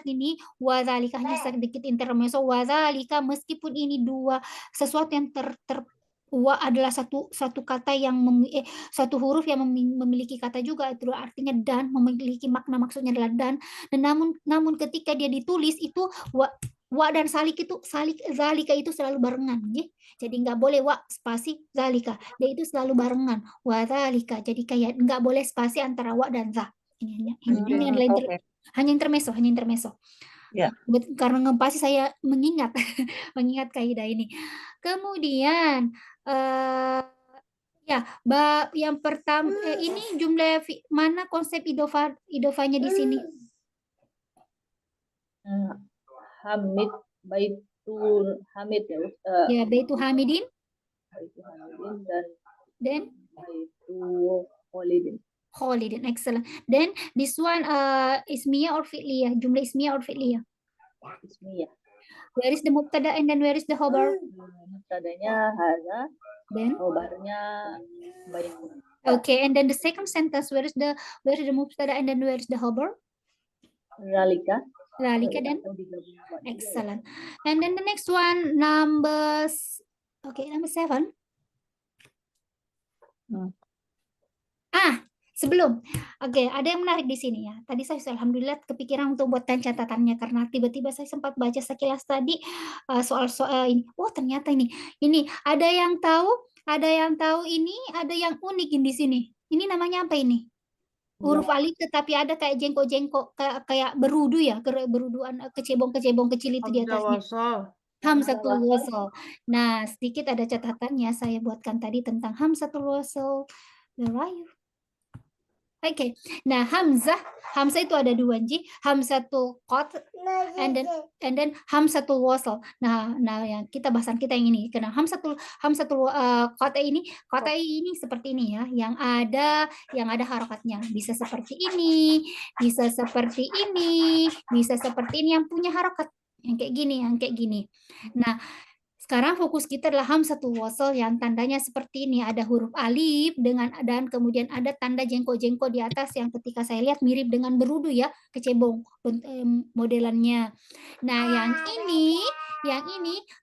ini wa dzalikahnya sedikit intermezzo, wa dzalika meskipun ini 2 sesuatu yang wa adalah satu kata yang satu huruf yang memiliki kata juga, itu artinya dan, memiliki makna, maksudnya adalah dan namun ketika dia ditulis itu wa dan zalika itu selalu barengan, jadi nggak boleh wa spasi zalika, dia itu selalu barengan, wa zalika, jadi kayak nggak boleh spasi antara wa dan za. Ini adalah hanya intermezzo. Ya. Karena ngempasi saya mengingat kaidah ini. Kemudian yang pertama ini jumlah mana konsep idofanya di sini? Hamid, baitu Hamid ya. Ya, baitu Hamidin. Baitu Hamidin dan baitu Khalidin, excellent. Then this one ismiyah or fi'liyah? Jumlah ismiyah or fi'liyah? Ismiyah. Where is the mubtada and then where is the khabar? Mubtadanya hadza, then khabarnya baitu. Okay, and then the second sentence, where is the mubtada and then where is the khabar? Zalika then excellent. And then the next one, number 7. Sebelum. Oke, ada yang menarik di sini ya. Tadi saya alhamdulillah kepikiran untuk buatkan catatannya karena tiba-tiba saya sempat baca sekilas tadi soal-soal ini. Oh, ternyata ini ada yang tahu ini, ada yang unik di sini. Ini namanya apa ini? Huruf alif tetapi ada kayak jengkok-jengkok, kayak berudu ya, beruduan kecebong-kecebong kecil itu di atasnya. Hamzatul wasl. Nah, sedikit ada catatannya saya buatkan tadi tentang hamzatul wasl. Where are you? Oke. Nah, hamzah itu ada 2, hamzatul qat and then hamzatul wasl. Nah yang kita bahasan kita yang ini. Karena hamzatul qat ini seperti ini ya, yang ada harokatnya. Bisa seperti ini, bisa seperti ini, bisa seperti ini yang punya harokat. Yang kayak gini. Nah, sekarang fokus kita adalah hamzatul wasl yang tandanya seperti ini, ada huruf alif dan kemudian ada tanda jengkok-jengkok di atas yang ketika saya lihat mirip dengan berudu ya, kecebong modelannya. Nah, yang ini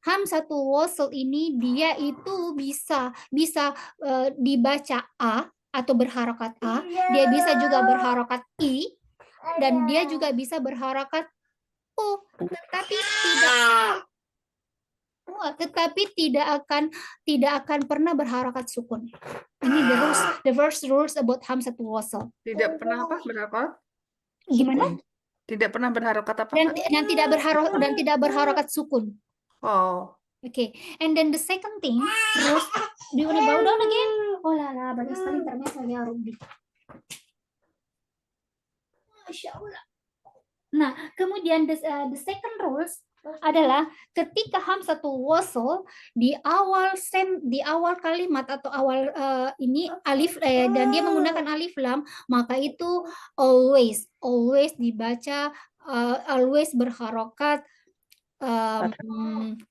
hamzatul wasl ini dia itu bisa dibaca a atau berharokat a, dia bisa juga berharokat i, dan dia juga bisa berharokat u, tetapi tidak akan pernah berharokat sukun. Ini the first rules about hamzatul wasl. Tidak pernah apa berharokat? Gimana? Tidak pernah berharokat apa? Dan tidak berharokat sukun. Oh. Okay. And then the second thing, rules. Do you want to bow down again? Oh lah, banyak sekali intermezzo ya, Ruby. Masya Allah. Nah, kemudian the second rules adalah ketika hamzatul wasl di awal kalimat atau awal ini alif dan dia menggunakan alif lam, maka itu always dibaca always berharokat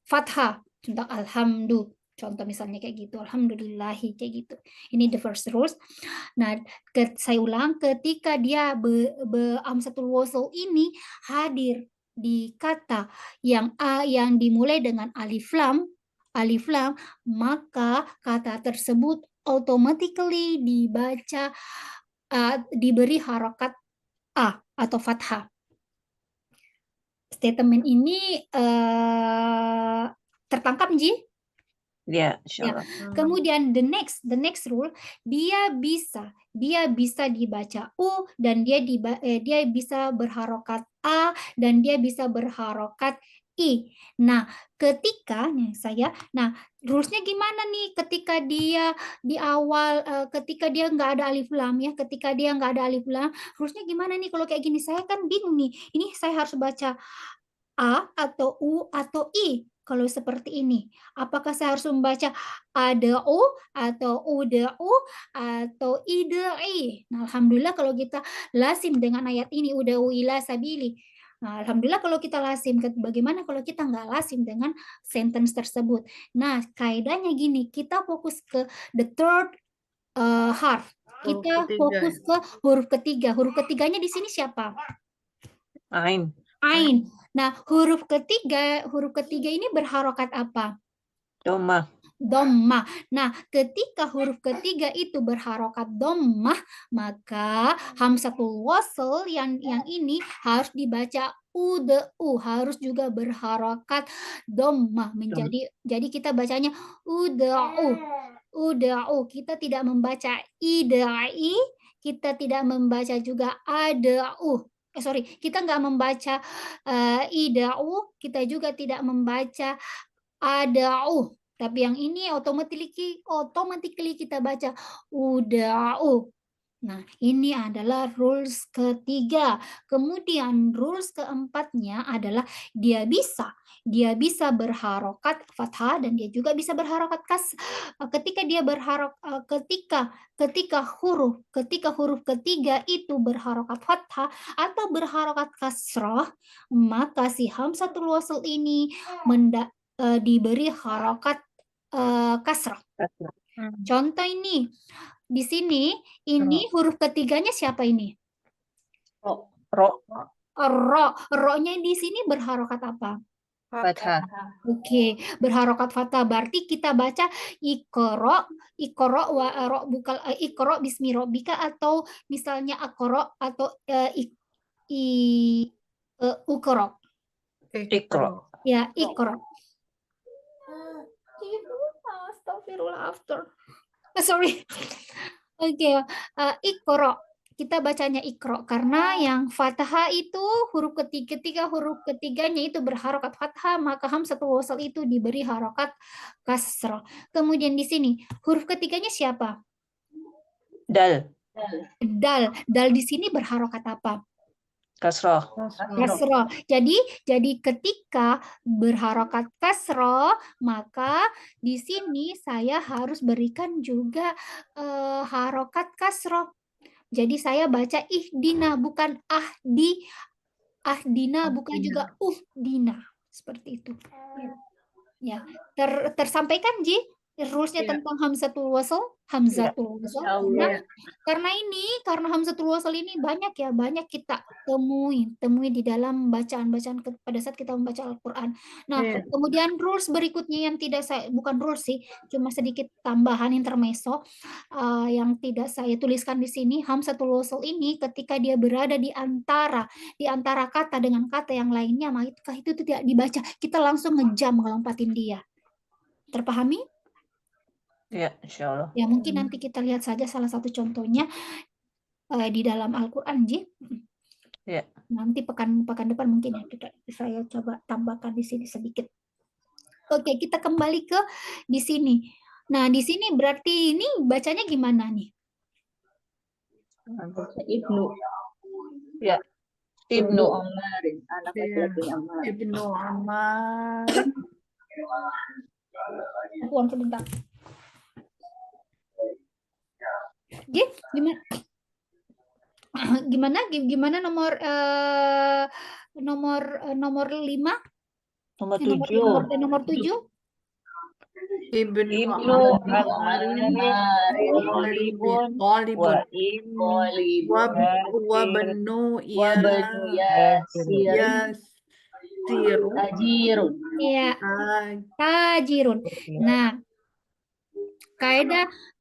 fathah. Contoh alhamdulillah. Contoh misalnya kayak gitu, alhamdulillahi kayak gitu. Ini the first rules. Nah, saya ulang, ketika dia hamzatul wasl ini hadir di kata yang yang dimulai dengan alif lam, maka kata tersebut automatically dibaca diberi harokat a atau fathah. Statement ini tertangkap, Ji? Ya, Ya. insyaallah. Kemudian the next rule, dia bisa dibaca u dan dia bisa berharokat a dan dia bisa berharokat i. Nah, rulesnya gimana nih ketika dia di awal ketika dia nggak ada alif lam ya, rulesnya gimana nih kalau kayak gini? Saya kan bingung nih. Ini saya harus baca a atau u atau i. Kalau seperti ini, apakah saya harus membaca ada'u atau uda'u atau ida'i? Nah, alhamdulillah kalau kita lazim dengan ayat ini, uda'u ila sabili. Nah, alhamdulillah kalau kita lazim. Bagaimana kalau kita nggak lazim dengan sentence tersebut? Nah, kaidahnya gini, kita fokus ke the third half. Huruf Kita ketiga, fokus ke huruf ketiga. Huruf ketiganya di sini siapa? Ain. Ain. Nah, huruf ketiga ini berharokat apa? Dhammah. Dhammah. Nah, ketika huruf ketiga itu berharokat dhammah, maka hamzatul wasl yang ini harus dibaca ud'u, harus juga berharokat dhammah. Jadi kita bacanya ud'u. Kita tidak membaca idai, kita tidak membaca juga ada'u. Kita nggak membaca ida'u, kita juga tidak membaca ada'u. Tapi yang ini automatically kita baca uda'u. Nah, ini adalah rules ketiga. Kemudian rules keempatnya adalah dia bisa berharokat fathah dan dia juga bisa berharokat ketika dia ketika huruf ketiga itu berharokat fathah atau berharokat kasrah, maka si hamzatul wasl ini diberi harokat kasrah. Contoh ini di sini, ini huruf ketiganya siapa ini? Ro. Ro-nya di sini berharokat apa? Fathah. Oke, berharokat fathah. Berarti kita baca ikro wa ro bukan ikro bismi robbika, atau misalnya akro atau ukro. Ikro. Ya, ikro. Astagfirullah after. Sorry. Oke, ikro. Kita bacanya ikro karena yang fathah itu ketika huruf ketiganya itu berharokat fathah, maka hamzatul wasl itu diberi harokat kasrah. Kemudian di sini huruf ketiganya siapa? Dal. Dal di sini berharokat apa? Kasrah. Kasrah. Jadi ketika berharokat kasrah, maka di sini saya harus berikan juga harokat kasrah. Jadi saya baca ihdina bukan ahdi, ahdina bukan juga uhdina, seperti itu. Ya, tersampaikan Ji rulesnya tentang hamzatul wasl, karena hamzatul wasl ini banyak kita temui di dalam bacaan pada saat kita membaca Al-Qur'an. Nah, kemudian rules berikutnya yang bukan rules sih, cuma sedikit tambahan intermezzo yang tidak saya tuliskan di sini. Hamzatul wasl ini ketika dia berada di antara kata dengan kata yang lainnya, maka itu tidak dibaca, kita langsung ngejam ngelompatin dia. Terpahami? Ya, insyaallah. Ya, mungkin nanti kita lihat saja salah satu contohnya di dalam Al-Qur'an, Ji. Ya. Nanti pekan depan mungkin ya saya coba tambahkan di sini sedikit. Oke, kita kembali ke di sini. Nah, di sini berarti ini bacanya gimana nih? Ibnu. Ya. Ibnu. Ammarin. Anak laki-laki Ammar. Ibnu Ammar. Puan sebentar. Gimana nomor 5? Nomor 7. Nomor 7? Ibnu Ibnu Ammarin Ammarin Ghalibun wa ibnu Wabnu Wabnu Yasiru Tajirun. Iya, Taj- tajirun. Nah,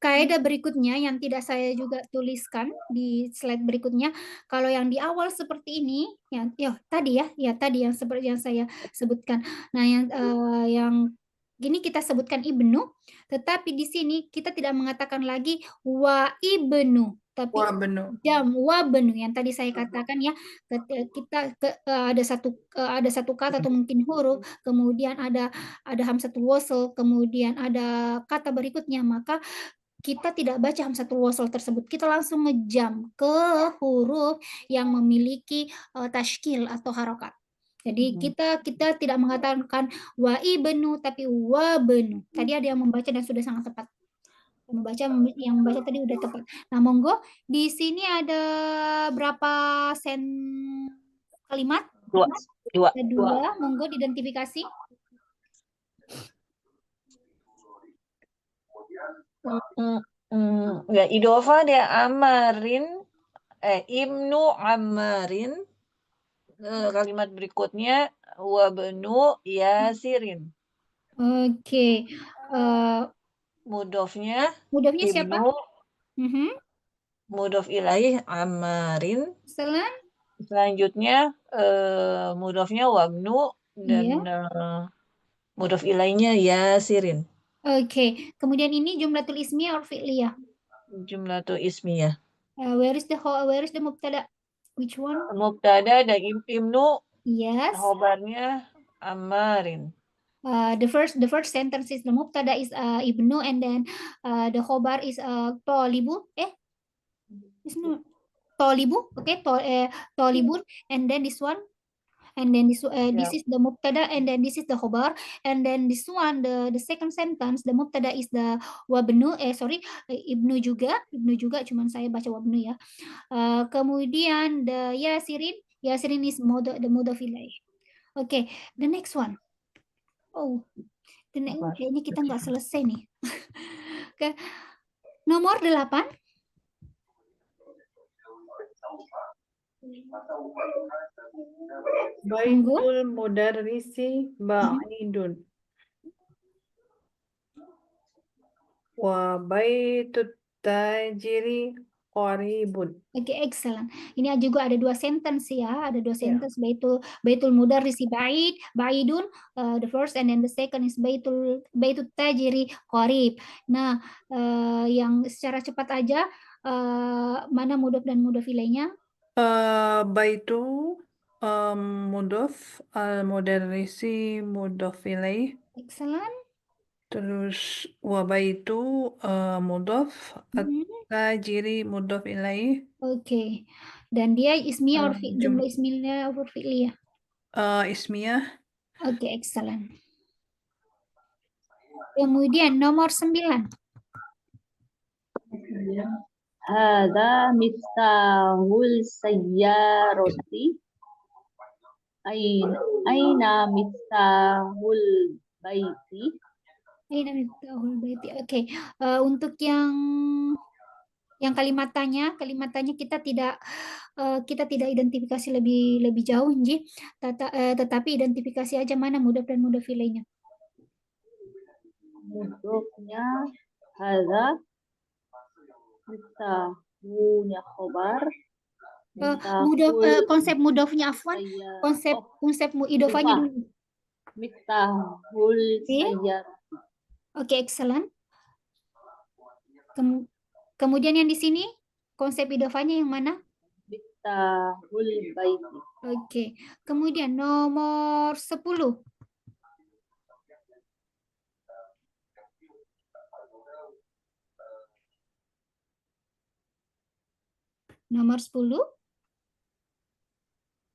kaidah berikutnya yang tidak saya juga tuliskan di slide berikutnya, kalau yang di awal seperti ini, tadi yang seperti yang saya sebutkan. Nah, yang gini kita sebutkan ibnu, tetapi di sini kita tidak mengatakan lagi wa ibnu, tapi Wabnu. wabnu yang tadi saya katakan ya, kita ada satu kata atau mungkin huruf, kemudian ada hamzatul wasl, kemudian ada kata berikutnya, maka kita tidak baca hamzatul wasl tersebut, kita langsung ngejam ke huruf yang memiliki tashkil atau harokat. Jadi kita tidak mengatakan wa ibnu tapi wa benu. Tadi ada yang membaca dan sudah sangat tepat. Yang membaca tadi udah tepat. Nah, monggo di sini ada berapa kalimat? Dua. Ada dua. Monggo diidentifikasi. Ya, idofa dia Ammarin, Ibnu Ammarin. Kalimat berikutnya wabnu Yasirin. Oke. Mudofnya Mudofnya siapa? Ibnu, mudof ilaih Ammarin. Selanjutnya mudofnya wabnu dan mudof ilaihnya Yasirin. Oke. Kemudian ini jumlatul ismiyah or fi'liyah? Jumlatul ismiyah. Where is the mubtada? Which one? Mubtada ada Ibnu. Yes. Khobarnya Ammarin. The first sentence is the mubtada is ibnu, and then the khobar is tolibu. It's not tolibu. Okay, tolibun, and then this one. And then this is the mubtada, and then this is the khobar, and then this one the second sentence the mubtada is the wabnu, ibnu juga, cuman saya baca wabnu ya. Kemudian the yasirin is the mudhaf ilaih. Okay, the next one. Kayaknya kita nggak selesai nih. Oke. Nomor 8. Baitul mudarrisi ba'idun. Wa baitut tajiri qaribun. Oke, excellent. Ini juga ada dua sentence ya, baitul mudarrisi ba'idun, the first, and then the second is baitut tajiri qarib. Nah, yang secara cepat aja mana mudhaf dan mudhaf ilaihnya? Baitu mudhaf, al-mudarrisi mudhaf ilaih. Excellent. Terus wabaitu mudhaf, at-tajiri mudhaf ilaih. Oke. Dan dia ismiyah jumlah ismiyah or fi'liyah? Ismiyah. Oke, excellent. Kemudian nomor 9. Hadza miftahul sayyarati. Aina miftahul baiti. Oke. Untuk yang kalimatannya kita tidak identifikasi lebih jauh, Nji. Tetapi identifikasi aja mana mudhaf dan mudhaf ilaihnya. Mudhafnya hadza, miftahnya khobar. Konsep mudhafnya afwan. Konsep idofanya dulu. Miftahul sayyarati. Oke, excellent. Kemudian yang di sini konsep idofanya yang mana? Miftahul baiti. Oke. Kemudian nomor 10. Nomor 10.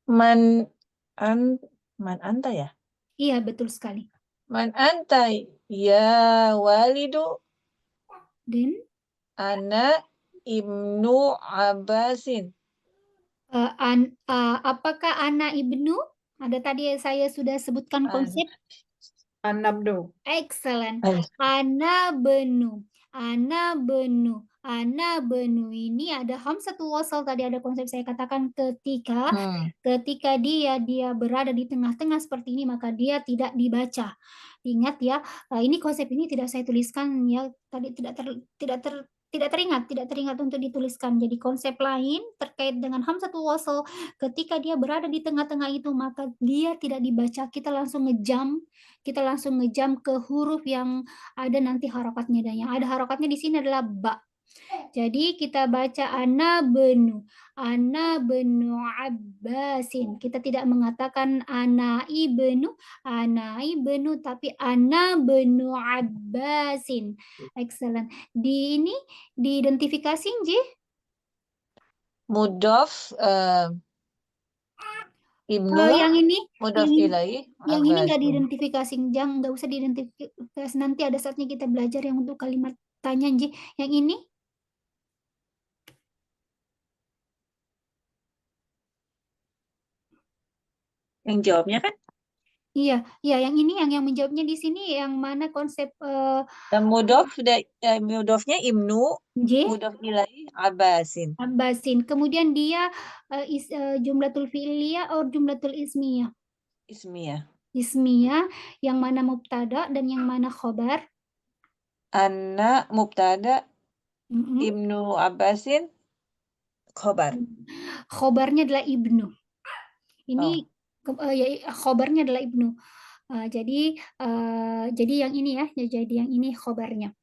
Man anta ya? Iya, betul sekali. Man anta ya walidu. Dan Ana Ibnu Abbasin. Apakah ana ibnu? Ada tadi saya sudah sebutkan konsep. An-nabdu. Excellent. Ay, Ana benu. Ana benu. Ana benu ini ada hamzatul wasal, tadi ada konsep saya katakan ketika dia berada di tengah-tengah seperti ini maka dia tidak dibaca. Ingat ya, ini konsep ini tidak saya tuliskan ya, tadi tidak teringat untuk dituliskan. Jadi konsep lain terkait dengan hamzatul wasal ketika dia berada di tengah-tengah itu maka dia tidak dibaca. Kita langsung ngejam ke huruf yang ada nanti harokatnya, dan yang ada harokatnya di sini adalah ba. Jadi kita baca ana benu Abbasin. Kita tidak mengatakan ana ibnu, tapi ana benu Abbasin. Excellent. Di ini diidentifikasi Nji? Mudhof Ibnu yang ini mudhof ilaih yang ini nggak Abbasin. diidentifikasi, nggak usah diidentifikasi. Nanti ada saatnya kita belajar yang untuk kalimat tanya Nji. Yang ini Yang jawabnya kan iya, yang ini yang menjawabnya di sini yang mana konsep mudhofnya Ibnu, J mudhof ilaih Abbasin. Abbasin. Kemudian dia jumlatul fi'liyah atau jumlatul ismiyah. Ismiyah. Ismiyah yang mana mubtada dan yang mana khobar? Anna mubtada, Ibnu Abbasin khobar. Khobarnya adalah ibnu. Ini khobarnya adalah ibnu. Jadi yang ini ya, jadi yang ini khobarnya.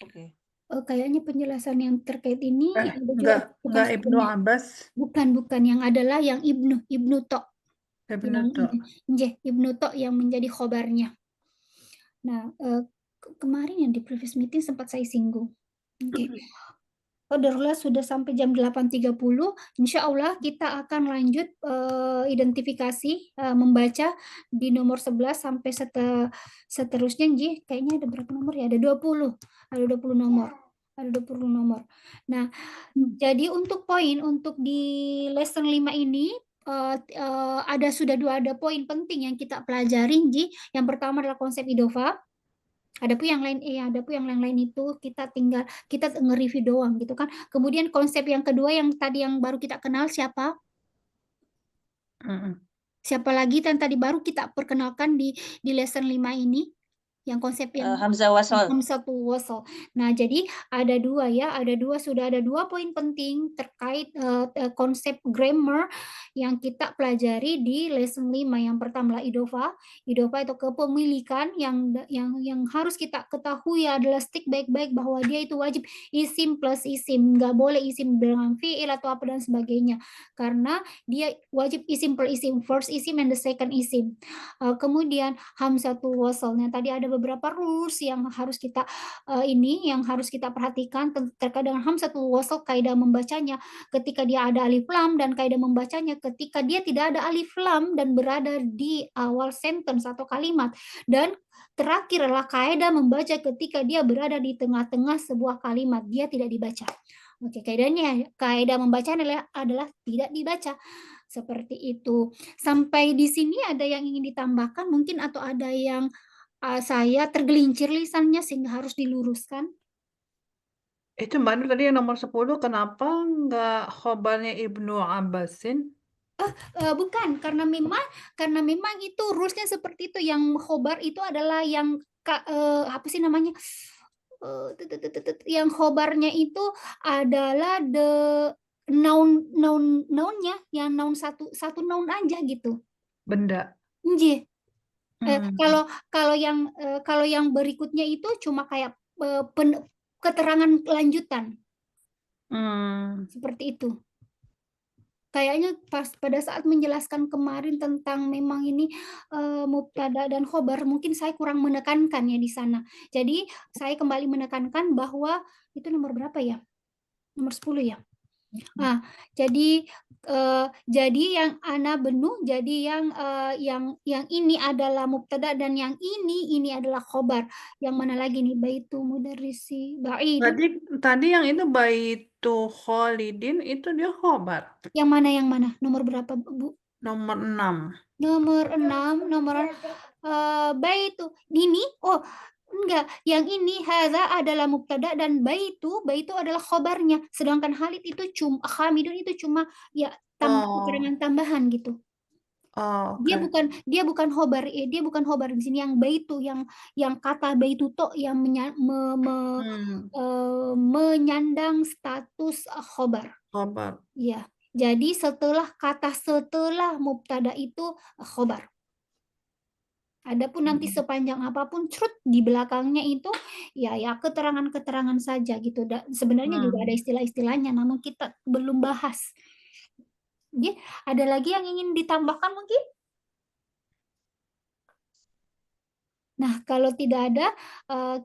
Oke. Kayaknya penjelasan yang terkait ini ada juga Enggak Ibnu Abbas. bukan yang adalah yang ibnu tok. Ibnu Tok. Ibnu tok yang menjadi khobarnya. Nah, kemarin yang di previous meeting sempat saya singgung. Oke. Darurat sudah sampai jam 8.30. Insya Allah kita akan lanjut identifikasi, membaca di nomor 11 sampai seterusnya. Nji, kayaknya ada berapa nomor ya? Ada 20. Ada 20 nomor. Ada 20 nomor. Nah, jadi untuk poin untuk di lesson 5 ini ada poin penting yang kita pelajari, Nji. Yang pertama adalah konsep idofa. Ada pun yang lain itu kita nge-review doang gitu kan. Kemudian konsep yang kedua yang tadi yang baru kita kenal siapa? Siapa lagi dan tadi baru kita perkenalkan di lesson 5 ini? Yang konsep yang Hamzah wasal. Hamzatul wasal. Nah, jadi sudah ada dua poin penting terkait konsep grammar yang kita pelajari di lesson 5. Yang pertama adalah idofa itu kepemilikan yang harus kita ketahui adalah stick baik-baik bahwa dia itu wajib isim plus isim, nggak boleh isim dengan fi'il atau apa dan sebagainya, karena dia wajib isim per isim, first isim and the second isim. Kemudian hamzatul wasalnya tadi ada beberapa rules yang harus kita perhatikan terkait dengan hamzatul wasal, kaidah membacanya ketika dia ada alif lam, dan kaidah membacanya ketika dia tidak ada alif lam dan berada di awal sentence atau kalimat, dan terakhir adalah kaidah membaca ketika dia berada di tengah-tengah sebuah kalimat, dia tidak dibaca. Oke, kaidah membaca adalah tidak dibaca. Seperti itu. Sampai di sini ada yang ingin ditambahkan mungkin, atau ada yang saya tergelincir lisannya sehingga harus diluruskan? Itu Mbak Nur tadi yang nomor 10 kenapa nggak khobarnya Ibnu Abbasin? Bukan, karena memang itu rulesnya seperti itu. Yang khobar itu adalah yang apa sih namanya? Yang khobarnya itu adalah nounnya, yang noun satu noun aja gitu. Benda. Nggih. Kalau yang berikutnya itu cuma kayak keterangan lanjutan. Seperti itu. Kayaknya pada saat menjelaskan kemarin tentang memang ini mubtada dan khobar, mungkin saya kurang menekankan ya di sana. Jadi saya kembali menekankan bahwa itu nomor berapa ya? Nomor 10 ya. Nah, jadi yang ana benu, jadi yang ini adalah mubtada dan yang ini adalah khobar. Yang mana lagi nih? Baitu mudarrisi ba'id. Tadi yang itu Baitu Khalidin itu dia khobar. Yang mana? Nomor berapa, Bu? Nomor 6. Nomor 6, baitu ini enggak, yang ini hadza adalah mubtada dan baitu adalah khobarnya, sedangkan Khalid itu Khamidun itu cuma ya Oh, keterangan tambahan gitu. oh, Dia oke. bukan dia bukan khobar di sini, yang baitu yang kata baitu to yang Hmm, menyandang status khobar. khobar. Iya. Jadi setelah mubtada itu khobar. Adapun nanti sepanjang apapun di belakangnya itu ya keterangan-keterangan saja gitu. Sebenarnya juga ada Hmm. istilah-istilahnya, namun kita belum bahas. Jadi, ada lagi yang ingin ditambahkan mungkin? Nah, kalau tidak ada,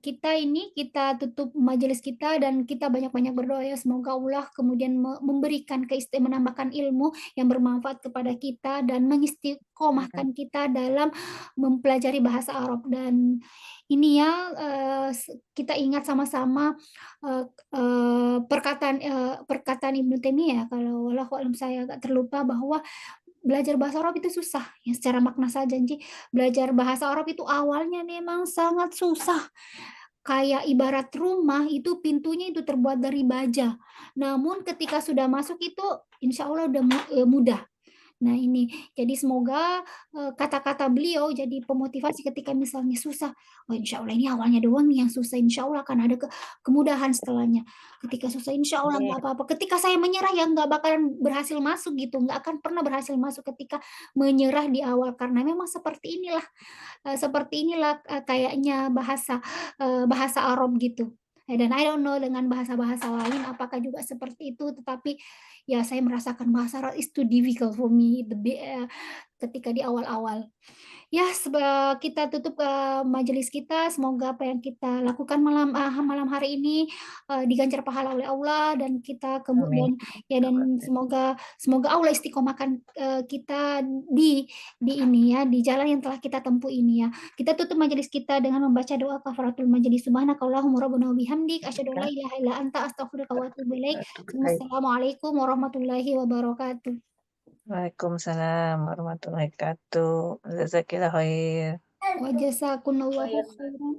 kita tutup majelis kita dan kita banyak-banyak berdoa ya, semoga Allah kemudian memberikan menambahkan ilmu yang bermanfaat kepada kita dan mengistiqomahkan kita dalam mempelajari bahasa Arab. Dan ini ya, kita ingat sama-sama perkataan Ibnu Taimiyah, kalau wallahu a'lam saya agak terlupa, bahwa belajar bahasa Arab itu susah, ya secara makna saja. Jadi belajar bahasa Arab itu awalnya memang sangat susah. Kayak ibarat rumah itu pintunya itu terbuat dari baja. Namun ketika sudah masuk itu insya Allah udah mudah. Nah ini, jadi semoga kata-kata beliau jadi pemotivasi ketika misalnya susah. Oh insya Allah ini awalnya doang nih yang susah, insya Allah akan ada kemudahan setelahnya. Ketika susah insya Allah nggak apa-apa. Ketika saya menyerah ya nggak bakalan berhasil masuk gitu, nggak akan pernah berhasil masuk ketika menyerah di awal, karena memang seperti inilah kayaknya bahasa Arab gitu. Dan I don't know dengan bahasa-bahasa lain apakah juga seperti itu, tetapi ya saya merasakan bahasa Arab is too difficult for me ketika di awal-awal. Ya, kita tutup majelis kita. Semoga apa yang kita lakukan malam hari ini diganjar pahala oleh Allah, dan kita Amin. dan semoga Allah istiqomahkan kita di ini ya, di jalan yang telah kita tempuh ini ya. Kita tutup majelis kita dengan membaca doa kafaratul majelis. Subhanakallahumma rabbana wa bihamdik asyhadu an la ilaha illa anta astaghfiruka wa atubu ilaik. Wassalamualaikum warahmatullahi wabarakatuh. Waalaikumsalam warahmatullahi wabarakatuh. Jazakillah khair. Wa jazakumullahu khairan.